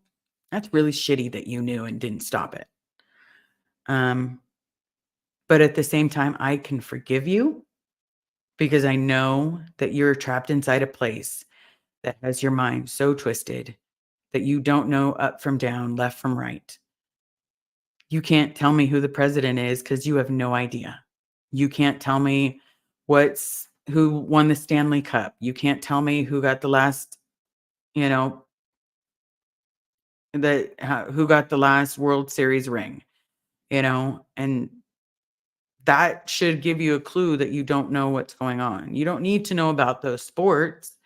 that's really shitty that you knew and didn't stop it. But at the same time, I can forgive you because I know that you're trapped inside a place that has your mind so twisted that you don't know up from down, left from right. You can't tell me who the president is because you have no idea. You can't tell me who won the Stanley Cup. You can't tell me who got the last, you know, who got the last World Series ring, and that should give you a clue that you don't know what's going on. You don't need to know about those sports,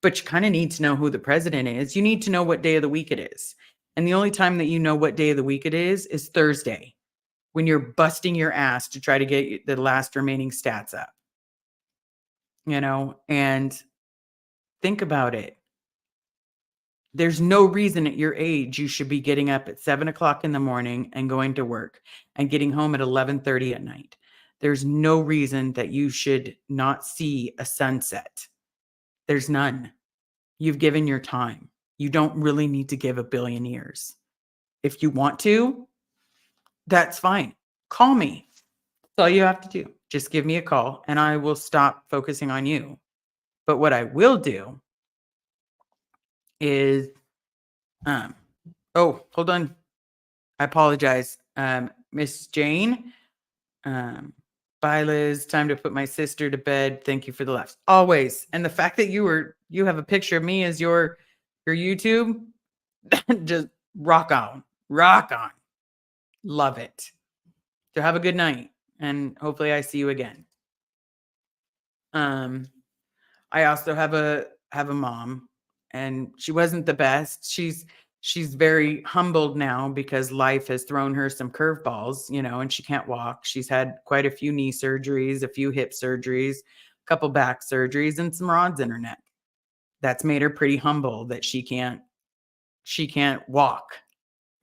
but you kind of need to know who the president is. You need to know what day of the week it is. And the only time that you know what day of the week it is Thursday, when you're busting your ass to try to get the last remaining stats up, and think about it. There's no reason at your age you should be getting up at 7:00 in the morning and going to work and getting home at 11:30 at night. There's no reason that you should not see a sunset. There's none. You've given your time. You don't really need to give a billion years. If you want to, that's fine. Call me. That's all you have to do. Just give me a call and I will stop focusing on you. But what I will do is, hold on. I apologize. Miss Jane, bye Liz. Time to put my sister to bed. Thank you for the laughs. Always. And the fact that you have a picture of me as your YouTube, just rock on. Rock on. Love it. So have a good night and hopefully I see you again. I also have a mom and she wasn't the best. She's very humbled now because life has thrown her some curveballs, and she can't walk. She's had quite a few knee surgeries, a few hip surgeries, a couple back surgeries, and some rods in her neck. That's made her pretty humble that she can't walk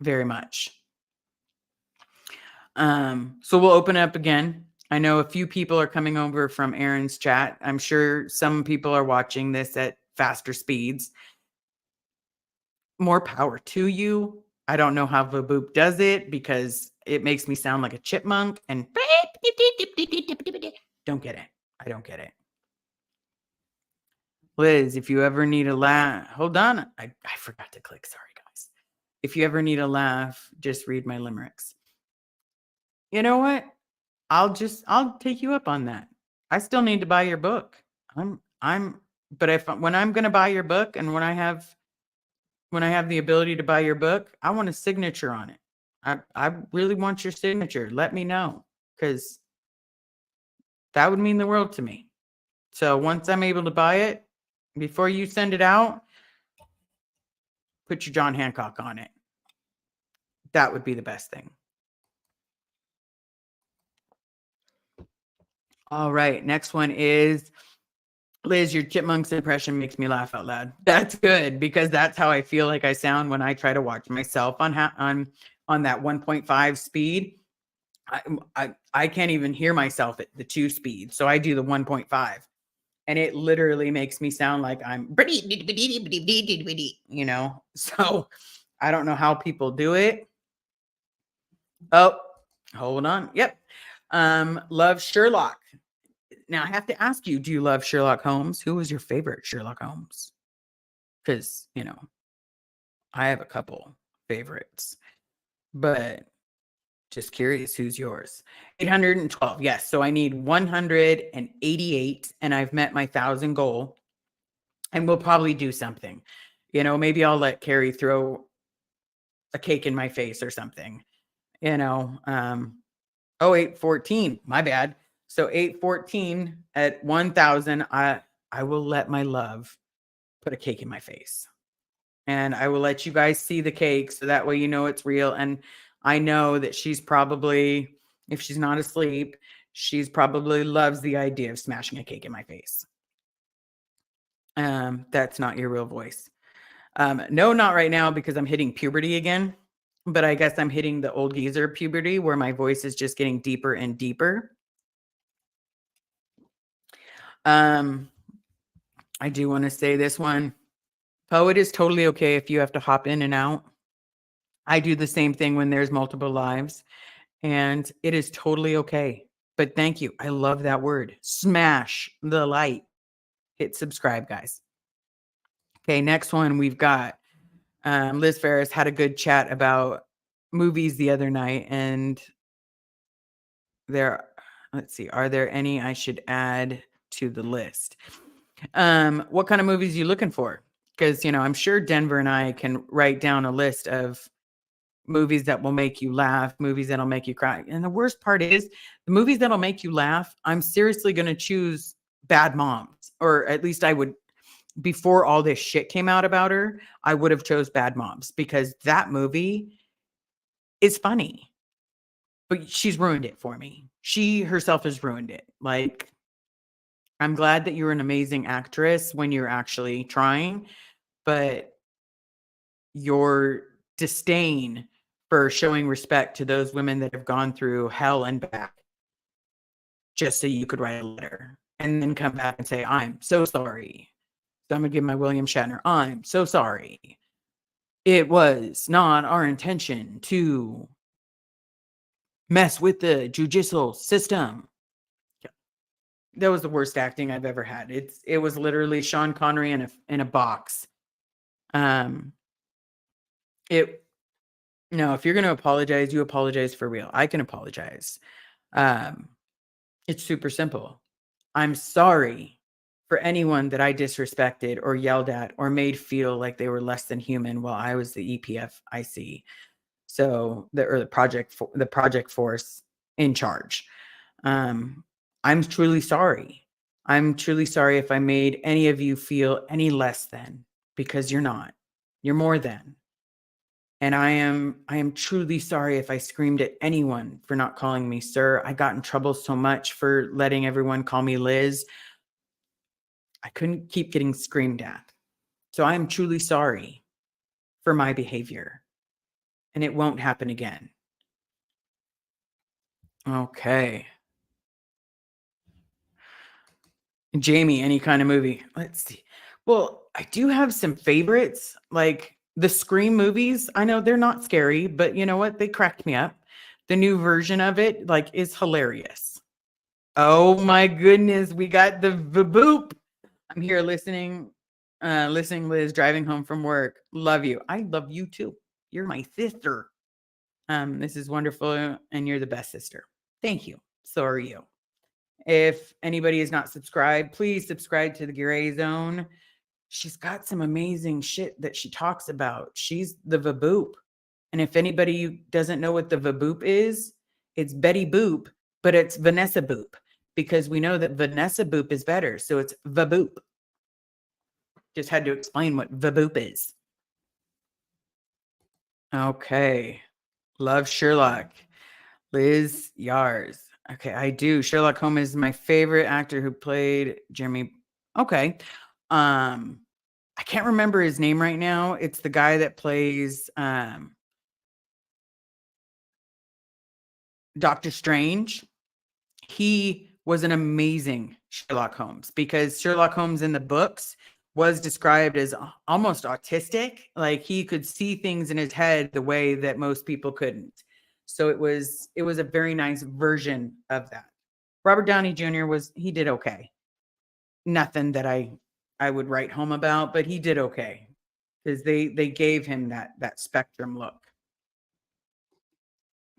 very much. So we'll open up again. I know a few people are coming over from Aaron's chat. I'm sure some people are watching this at faster speeds. More power to you. I don't know how Vaboop does it because it makes me sound like a chipmunk and don't get it. I don't get it. Liz, if you ever need a laugh, hold on. I forgot to click. Sorry, guys. If you ever need a laugh, just read my limericks. You know what? I'll take you up on that. I still need to buy your book. But when I'm going to buy your book and when I have the ability to buy your book, I want a signature on it. I really want your signature. Let me know because that would mean the world to me. So once I'm able to buy it, before you send it out, put your John Hancock on it. That would be the best thing. All right. Next one is Liz, your chipmunks impression makes me laugh out loud. That's good because that's how I feel like I sound when I try to watch myself on that 1.5 speed. I can't even hear myself at the 2 speed. So I do the 1.5 and it literally makes me sound like I'm, so I don't know how people do it. Oh, hold on. Yep. Love Sherlock. Now I have to ask you, do you love Sherlock Holmes? Who was your favorite Sherlock Holmes? Because, I have a couple favorites, but just curious, who's yours? 812. Yes. So I need 188 and I've met my 1,000 goal and we'll probably do something, maybe I'll let Carrie throw a cake in my face or something, 814, my bad. So 814 at 1,000, I will let my love put a cake in my face. And I will let you guys see the cake so that way you know it's real. And I know that she's probably, if she's not asleep, she's probably loves the idea of smashing a cake in my face. That's not your real voice. No, not right now because I'm hitting puberty again. But I guess I'm hitting the old geezer puberty where my voice is just getting deeper and deeper. I do want to say this one. Poe, it is totally okay if you have to hop in and out. I do the same thing when there's multiple lives, and it is totally okay. But thank you. I love that word. Smash the like. Hit subscribe, guys. Okay, next one we've got Liz Ferris had a good chat about movies the other night, and let's see, are there any I should add to the list? What kind of movies are you looking for? Because, I'm sure Denver and I can write down a list of movies that will make you laugh, movies that'll make you cry. And the worst part is the movies that'll make you laugh, I'm seriously going to choose Bad Moms, or at least I would, before all this shit came out about her, I would have chose Bad Moms because that movie is funny, but she's ruined it for me. She herself has ruined it. Like, I'm glad that you're an amazing actress when you're actually trying, but your disdain for showing respect to those women that have gone through hell and back just so you could write a letter and then come back and say, I'm so sorry. So I'm going to give my William Shatner, I'm so sorry. It was not our intention to mess with the judicial system. That was the worst acting I've ever had. It was literally Sean Connery in a box. No, if you're going to apologize, you apologize for real. I can apologize. It's super simple. I'm sorry for anyone that I disrespected or yelled at or made feel like they were less than human while I was the EPF IC. So the project force in charge. I'm truly sorry. I'm truly sorry if I made any of you feel any less than, because you're not. You're more than. And I am truly sorry if I screamed at anyone for not calling me sir. I got in trouble so much for letting everyone call me Liz. I couldn't keep getting screamed at. So I am truly sorry for my behavior. And it won't happen again. Okay. Jamie, any kind of movie. Let's see. Well, I do have some favorites, like the Scream movies. I know they're not scary, but you know what? They cracked me up. The new version of it, is hilarious. Oh my goodness, we got the boop. I'm here listening, Liz, driving home from work. Love you. I love you too. You're my sister. This is wonderful, and you're the best sister. Thank you. So are you. If anybody is not subscribed, please subscribe to the Gray Zone. She's got some amazing shit that she talks about. She's the Vaboop. And if anybody doesn't know what the Vaboop is, it's Betty Boop, but it's Vanessa Boop, because we know that Vanessa Boop is better. So it's Vaboop. Just had to explain what Vaboop is. Okay. Love Sherlock. Liz Yars. Okay, I do. Sherlock Holmes is my favorite actor who played Jeremy. Okay. I can't remember his name right now. It's the guy that plays Doctor Strange. He was an amazing Sherlock Holmes, because Sherlock Holmes in the books was described as almost autistic. Like, he could see things in his head the way that most people couldn't. So it was a very nice version of that. Robert Downey Jr. he did okay. Nothing that I would write home about, but he did okay, because they gave him that spectrum look.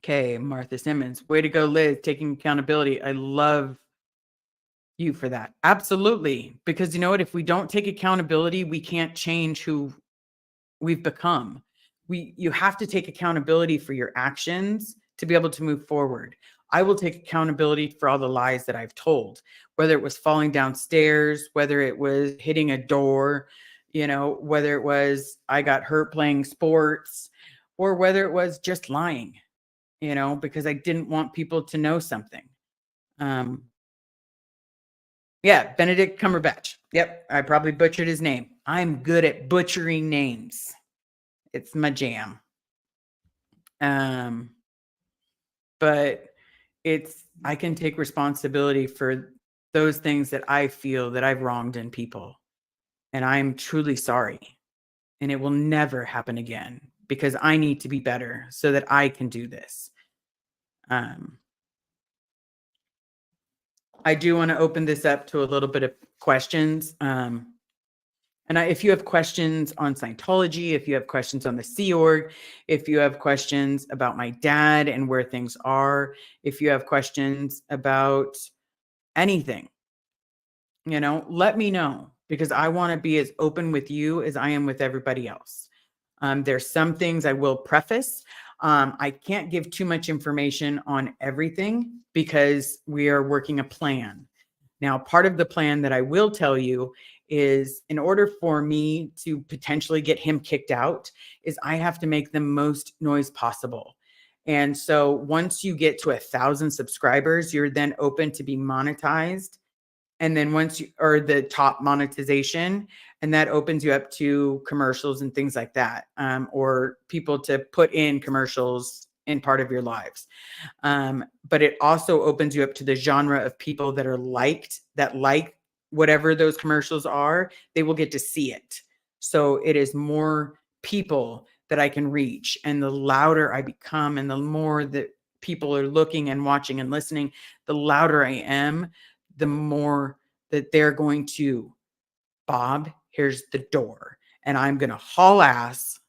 Okay, Martha Simmons. Way to go, Liz, taking accountability. I love you for that. Absolutely. Because you know what? If we don't take accountability, we can't change who we've become. You have to take accountability for your actions to be able to move forward. I will take accountability for all the lies that I've told, whether it was falling downstairs, whether it was hitting a door, whether it was I got hurt playing sports or whether it was just lying, because I didn't want people to know something. Um, yeah, Benedict Cumberbatch. Yep, I probably butchered his name. I'm good at butchering names. It's my jam. Um, but I can take responsibility for those things that I feel that I've wronged in people. And I'm truly sorry. And it will never happen again because I need to be better so that I can do this. I do want to open this up to a little bit of questions. If you have questions on Scientology, if you have questions on the Sea Org, if you have questions about my dad and where things are, if you have questions about anything, let me know because I want to be as open with you as I am with everybody else. There's some things I will preface. I can't give too much information on everything because we are working a plan. Now, part of the plan that I will tell you is in order for me to potentially get him kicked out is I have to make the most noise possible. And so once you get to 1,000 subscribers, you're then open to be monetized. And then once you or the top monetization, and that opens you up to commercials and things like that, or people to put in commercials in part of your lives. But it also opens you up to the genre of people that like whatever those commercials are, they will get to see it. So it is more people that I can reach. And the louder I become and the more that people are looking and watching and listening, the louder I am, the more that they're going to, Bob, here's the door. And I'm going to haul ass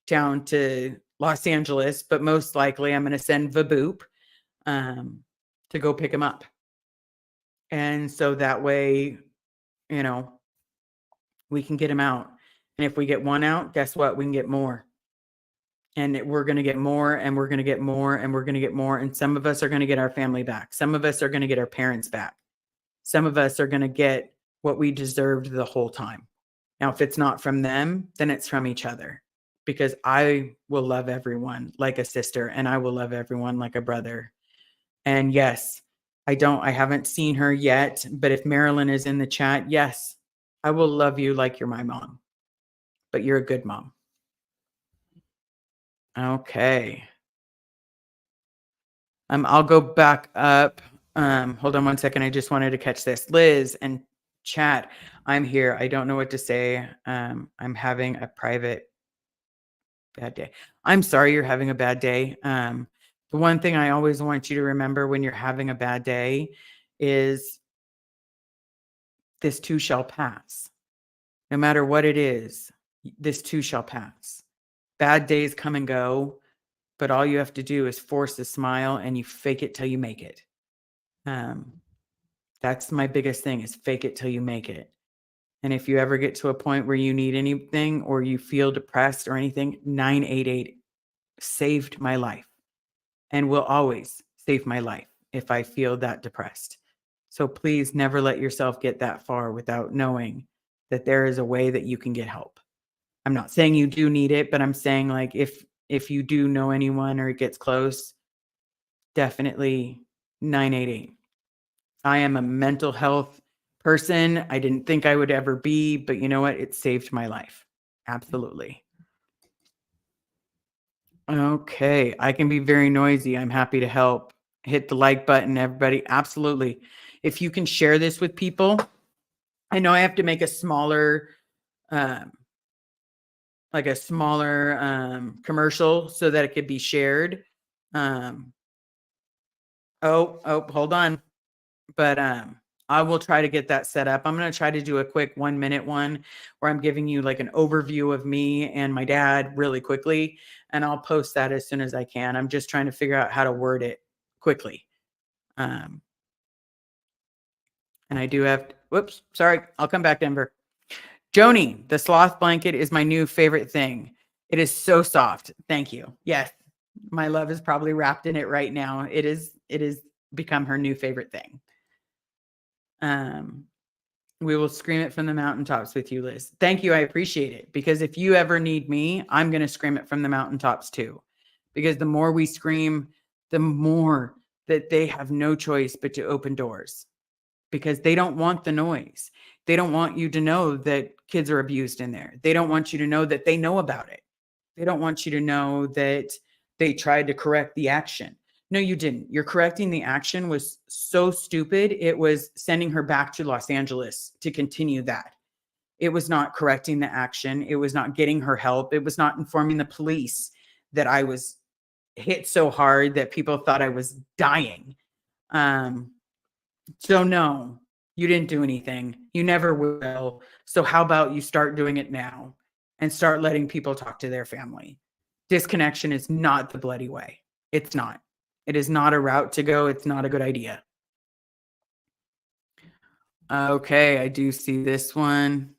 down to Los Angeles, but most likely I'm going to send Vaboop to go pick him up. And so that way, we can get him out. And if we get one out, guess what? We can get more. And we're going to get more and we're going to get more and we're going to get more. And some of us are going to get our family back. Some of us are going to get our parents back. Some of us are going to get what we deserved the whole time. Now, if it's not from them, then it's from each other because I will love everyone like a sister and I will love everyone like a brother. And yes, I haven't seen her yet, but if Marilyn is in the chat, yes, I will love you like you're my mom, but you're a good mom. Okay. I'll go back up. Hold on one second. I just wanted to catch this. Liz and chat, I'm here. I don't know what to say. I'm having a private bad day. I'm sorry you're having a bad day. The one thing I always want you to remember when you're having a bad day is this too shall pass. No matter what it is, this too shall pass. Bad days come and go, but all you have to do is force a smile and you fake it till you make it. That's my biggest thing is fake it till you make it. And if you ever get to a point where you need anything or you feel depressed or anything, 988 saved my life and will always save my life if I feel that depressed. So please never let yourself get that far without knowing that there is a way that you can get help. I'm not saying you do need it, but I'm saying like if you do know anyone or it gets close, definitely 988. I am a mental health person. I didn't think I would ever be, but you know what? It saved my life. Absolutely. Okay. I can be very noisy. I'm happy to help. Hit the like button, everybody. Absolutely. If you can share this with people, I know I have to make a smaller, commercial so that it could be shared. Hold on. But I will try to get that set up. I'm going to try to do a quick 1-minute one where I'm giving you like an overview of me and my dad really quickly. And I'll post that as soon as I can. I'm just trying to figure out how to word it quickly. And I do have, whoops, sorry. I'll come back, Denver. Joni, the sloth blanket is my new favorite thing. It is so soft. Thank you. Yes. My love is probably wrapped in it right now. It is become her new favorite thing. We will scream it from the mountaintops with you, Liz. Thank you. I appreciate it. Because if you ever need me, I'm going to scream it from the mountaintops too. Because the more we scream, the more that they have no choice but to open doors, because they don't want the noise. They don't want you to know that kids are abused in there. They don't want you to know that they know about it. They don't want you to know that they tried to correct the action. No, you didn't. Your correcting the action was so stupid. It was sending her back to Los Angeles to continue that. It was not correcting the action. It was not getting her help. It was not informing the police that I was hit so hard that people thought I was dying. So no, you didn't do anything. You never will. So how about you start doing it now and start letting people talk to their family? Disconnection is not the bloody way. It's not. It is not a route to go. It's not a good idea. Okay, I do see this one.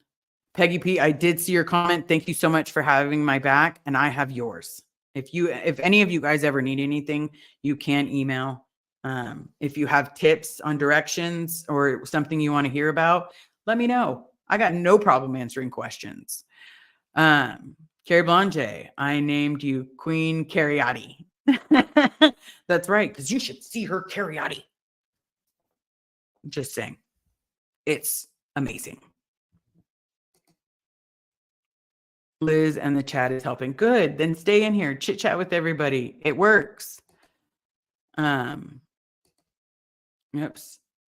Peggy P, I did see your comment. Thank you so much for having my back, and I have yours. If any of you guys ever need anything, you can email. If you have tips on directions or something you want to hear about, let me know. I got no problem answering questions. Carrie Blonde, I named you Queen Carriotti. That's right, because you should see her Carriotti. Just saying. It's amazing. Liz and the chat is helping. Good. Then stay in here. Chit chat with everybody. It works. Oops.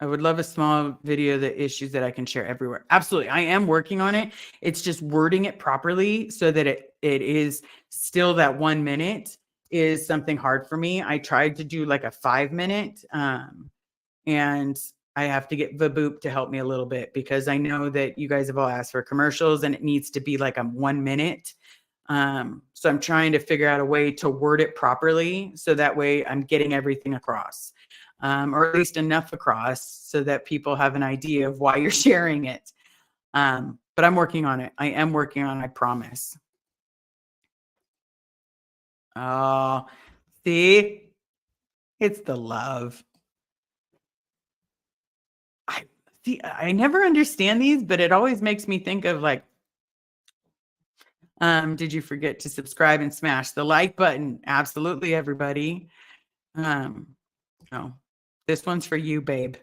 I would love a small video that issues that I can share everywhere. Absolutely. I am working on it. It's just wording it properly so that it is still that 1 minute is something hard for me. I tried to do like a 5-minute, and I have to get Vaboop to help me a little bit, because I know that you guys have all asked for commercials and it needs to be like a 1 minute. So I'm trying to figure out a way to word it properly so that way I'm getting everything across, or at least enough across so that people have an idea of why you're sharing it. But I'm working on it. I am working on it, I promise. Oh, see, it's the love. I never understand these, but it always makes me think of like, did you forget to subscribe and smash the like button? Absolutely, everybody. Oh, this one's for you, babe.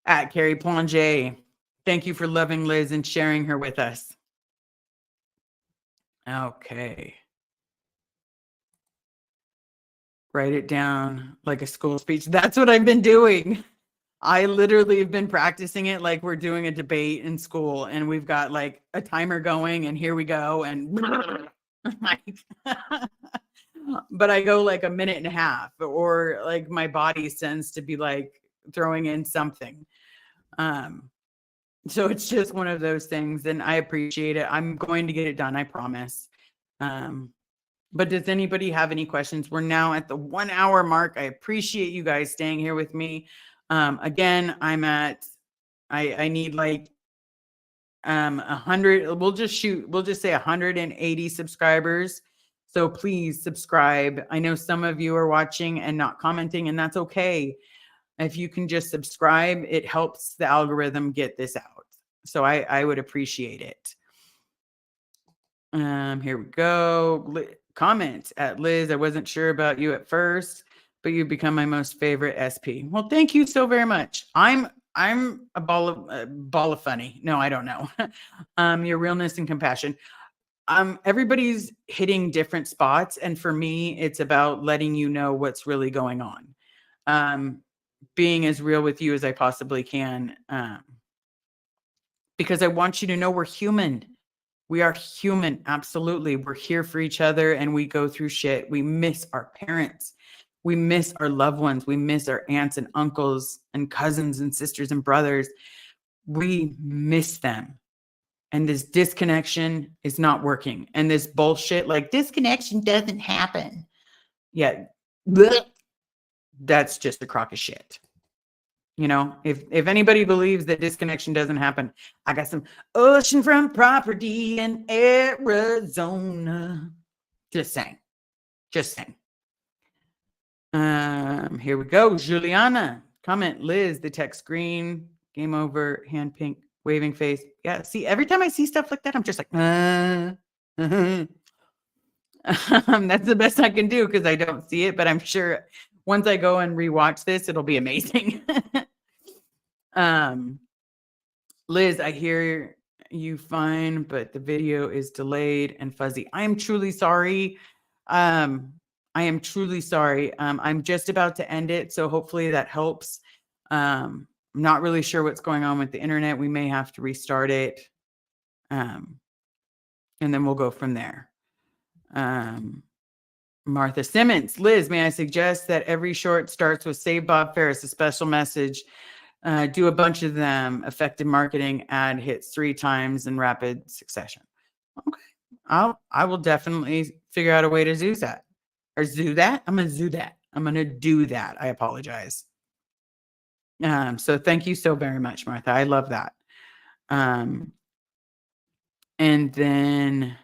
At Carrie Plonge, thank you for loving Liz and sharing her with us. Okay. Write it down like a school speech. That's what I've been doing. I literally have been practicing it like we're doing a debate in school, and we've got like a timer going, and here we go. And but I go like a minute and a half, or like my body tends to be like throwing in something. So it's just one of those things, and I appreciate it. I'm going to get it done, I promise. But does anybody have any questions? We're now at the 1 hour mark. I appreciate you guys staying here with me. Again, I need like 100. We'll just say 180 subscribers. So please subscribe. I know some of you are watching and not commenting, and that's okay. If you can just subscribe, it helps the algorithm get this out. So I would appreciate it. Here we go. Comment at Liz. I wasn't sure about you at first, but you've become my most favorite SP. Well, thank you so very much. I'm a ball of funny. No, I don't know. Your realness and compassion. Everybody's hitting different spots, and for me, it's about letting you know what's really going on. Being as real with you as I possibly can, because I want you to know we're human. We are human. Absolutely. We're here for each other, and we go through shit. We miss our parents. We miss our loved ones. We miss our aunts and uncles and cousins and sisters and brothers. We miss them. And this disconnection is not working. And this bullshit, like disconnection doesn't happen. Yeah. Blech. That's just a crock of shit. You know, if anybody believes that disconnection doesn't happen, I got some oceanfront property in Arizona. Just saying. Just saying. Here we go. Juliana, comment, Liz, the text screen. Game over, hand pink, waving face. Yeah, see, every time I see stuff like that, I'm just like, that's the best I can do because I don't see it, but I'm sure once I go and rewatch this, it'll be amazing. Liz, I hear you fine, but the video is delayed and fuzzy. I am truly sorry. I am truly sorry. I'm just about to end it, so hopefully that helps. I'm not really sure what's going on with the internet. We may have to restart it. And then we'll go from there. Martha Simmons, Liz, may I suggest that every short starts with Save Bob Ferris, a special message. Do a bunch of them. Effective marketing ad hits 3 times in rapid succession. Okay. I will definitely figure out a way to do that. Or do that? I'm going to do that. I'm going to do that. I apologize. So thank you so very much, Martha. I love that. And then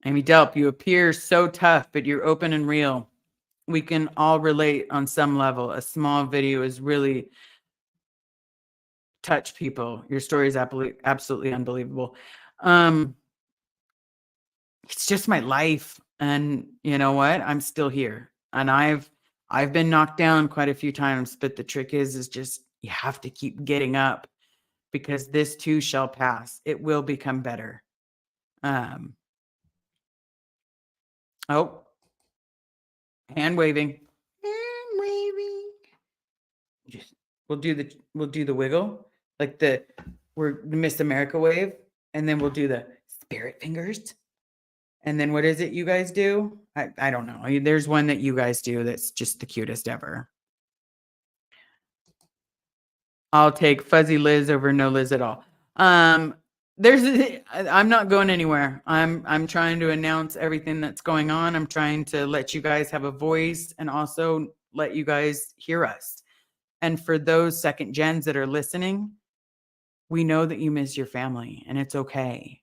Amy Delp, you appear so tough, but you're open and real. We can all relate on some level. A small video is really touch people. Your story is absolutely unbelievable. It's just my life. And you know what? I'm still here. And I've been knocked down quite a few times, but the trick is just you have to keep getting up because this too shall pass. It will become better. Oh, hand waving. Hand waving. Just we'll do the wiggle, like we're the Miss America wave, and then we'll do the spirit fingers. And then what is it you guys do? I don't know. There's one that you guys do that's just the cutest ever. I'll take fuzzy Liz over no Liz at all. I'm not going anywhere. I'm trying to announce everything that's going on. I'm trying to let you guys have a voice and also let you guys hear us. And for those second gens that are listening, we know that you miss your family and it's okay.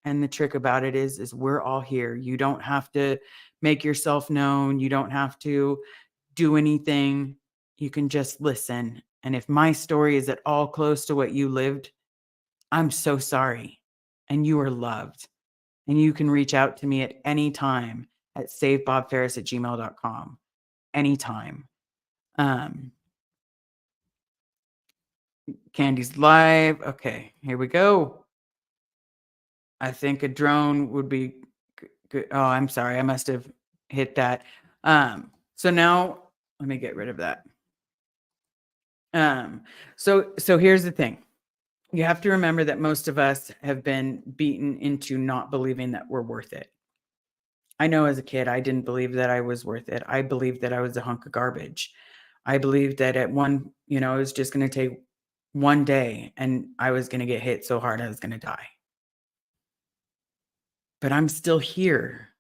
And the trick about it is we're all here. You don't have to make yourself known. You don't have to do anything. You can just listen. And if my story is at all close to what you lived, I'm so sorry. And you are loved. And you can reach out to me at any time at savebobferris@gmail.com. Anytime. Candy's live. Okay, here we go. I think a drone would be good. Oh, I'm sorry. I must have hit that. So now let me get rid of that. So here's the thing. You have to remember that most of us have been beaten into not believing that we're worth it. I know as a kid, I didn't believe that I was worth it. I believed that I was a hunk of garbage. I believed that it was just going to take one day and I was going to get hit so hard I was going to die. But I'm still here.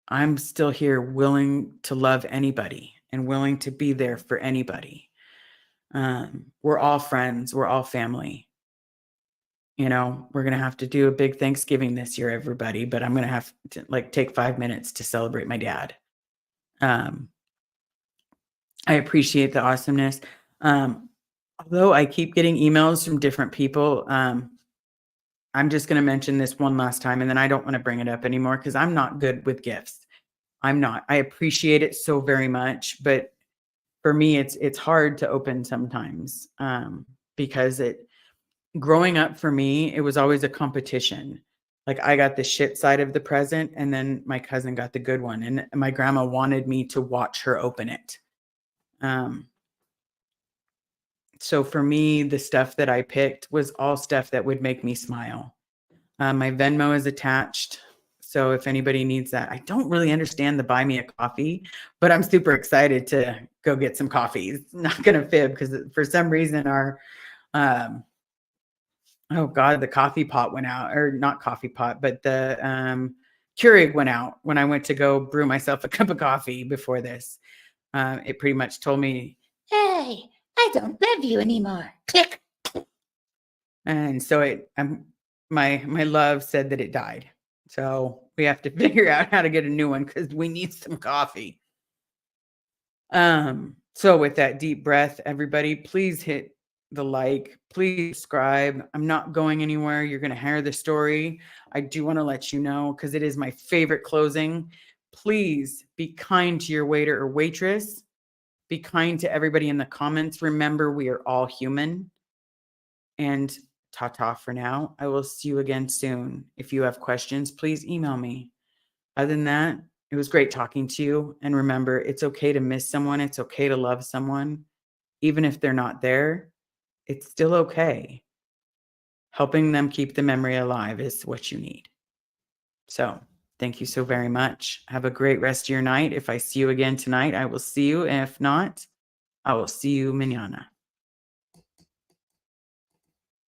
I'm still here willing to love anybody and willing to be there for anybody. We're all friends. We're all family. We're going to have to do a big Thanksgiving this year, everybody, but I'm going to have to take 5 minutes to celebrate my dad. I appreciate the awesomeness. Although I keep getting emails from different people, I'm just going to mention this one last time, and then I don't want to bring it up anymore because I'm not good with gifts. I'm not. I appreciate it so very much, but for me, it's hard to open sometimes because growing up for me, it was always a competition. Like I got the shit side of the present, and then my cousin got the good one, and my grandma wanted me to watch her open it. So for me, the stuff that I picked was all stuff that would make me smile. My Venmo is attached. So if anybody needs that, I don't really understand the buy me a coffee, but I'm super excited to go get some coffees. Not going to fib because for some reason our, oh God, the coffee pot went out, or not coffee pot, but the Keurig went out when I went to go brew myself a cup of coffee before this. It pretty much told me, hey, I don't love you anymore. Click. And so my love said that it died. So we have to figure out how to get a new one because we need some coffee. So with that deep breath, everybody, please hit the like, please subscribe. I'm not going anywhere. You're going to hear the story. I do want to let you know, because it is my favorite closing. Please be kind to your waiter or waitress. Be kind to everybody in the comments. Remember, we are all human. And ta-ta for now. I will see you again soon. If you have questions, please email me. Other than that, it was great talking to you. And remember, it's okay to miss someone. It's okay to love someone. Even if they're not there, it's still okay. Helping them keep the memory alive is what you need. So thank you so very much. Have a great rest of your night. If I see you again tonight, I will see you. If not, I will see you mañana.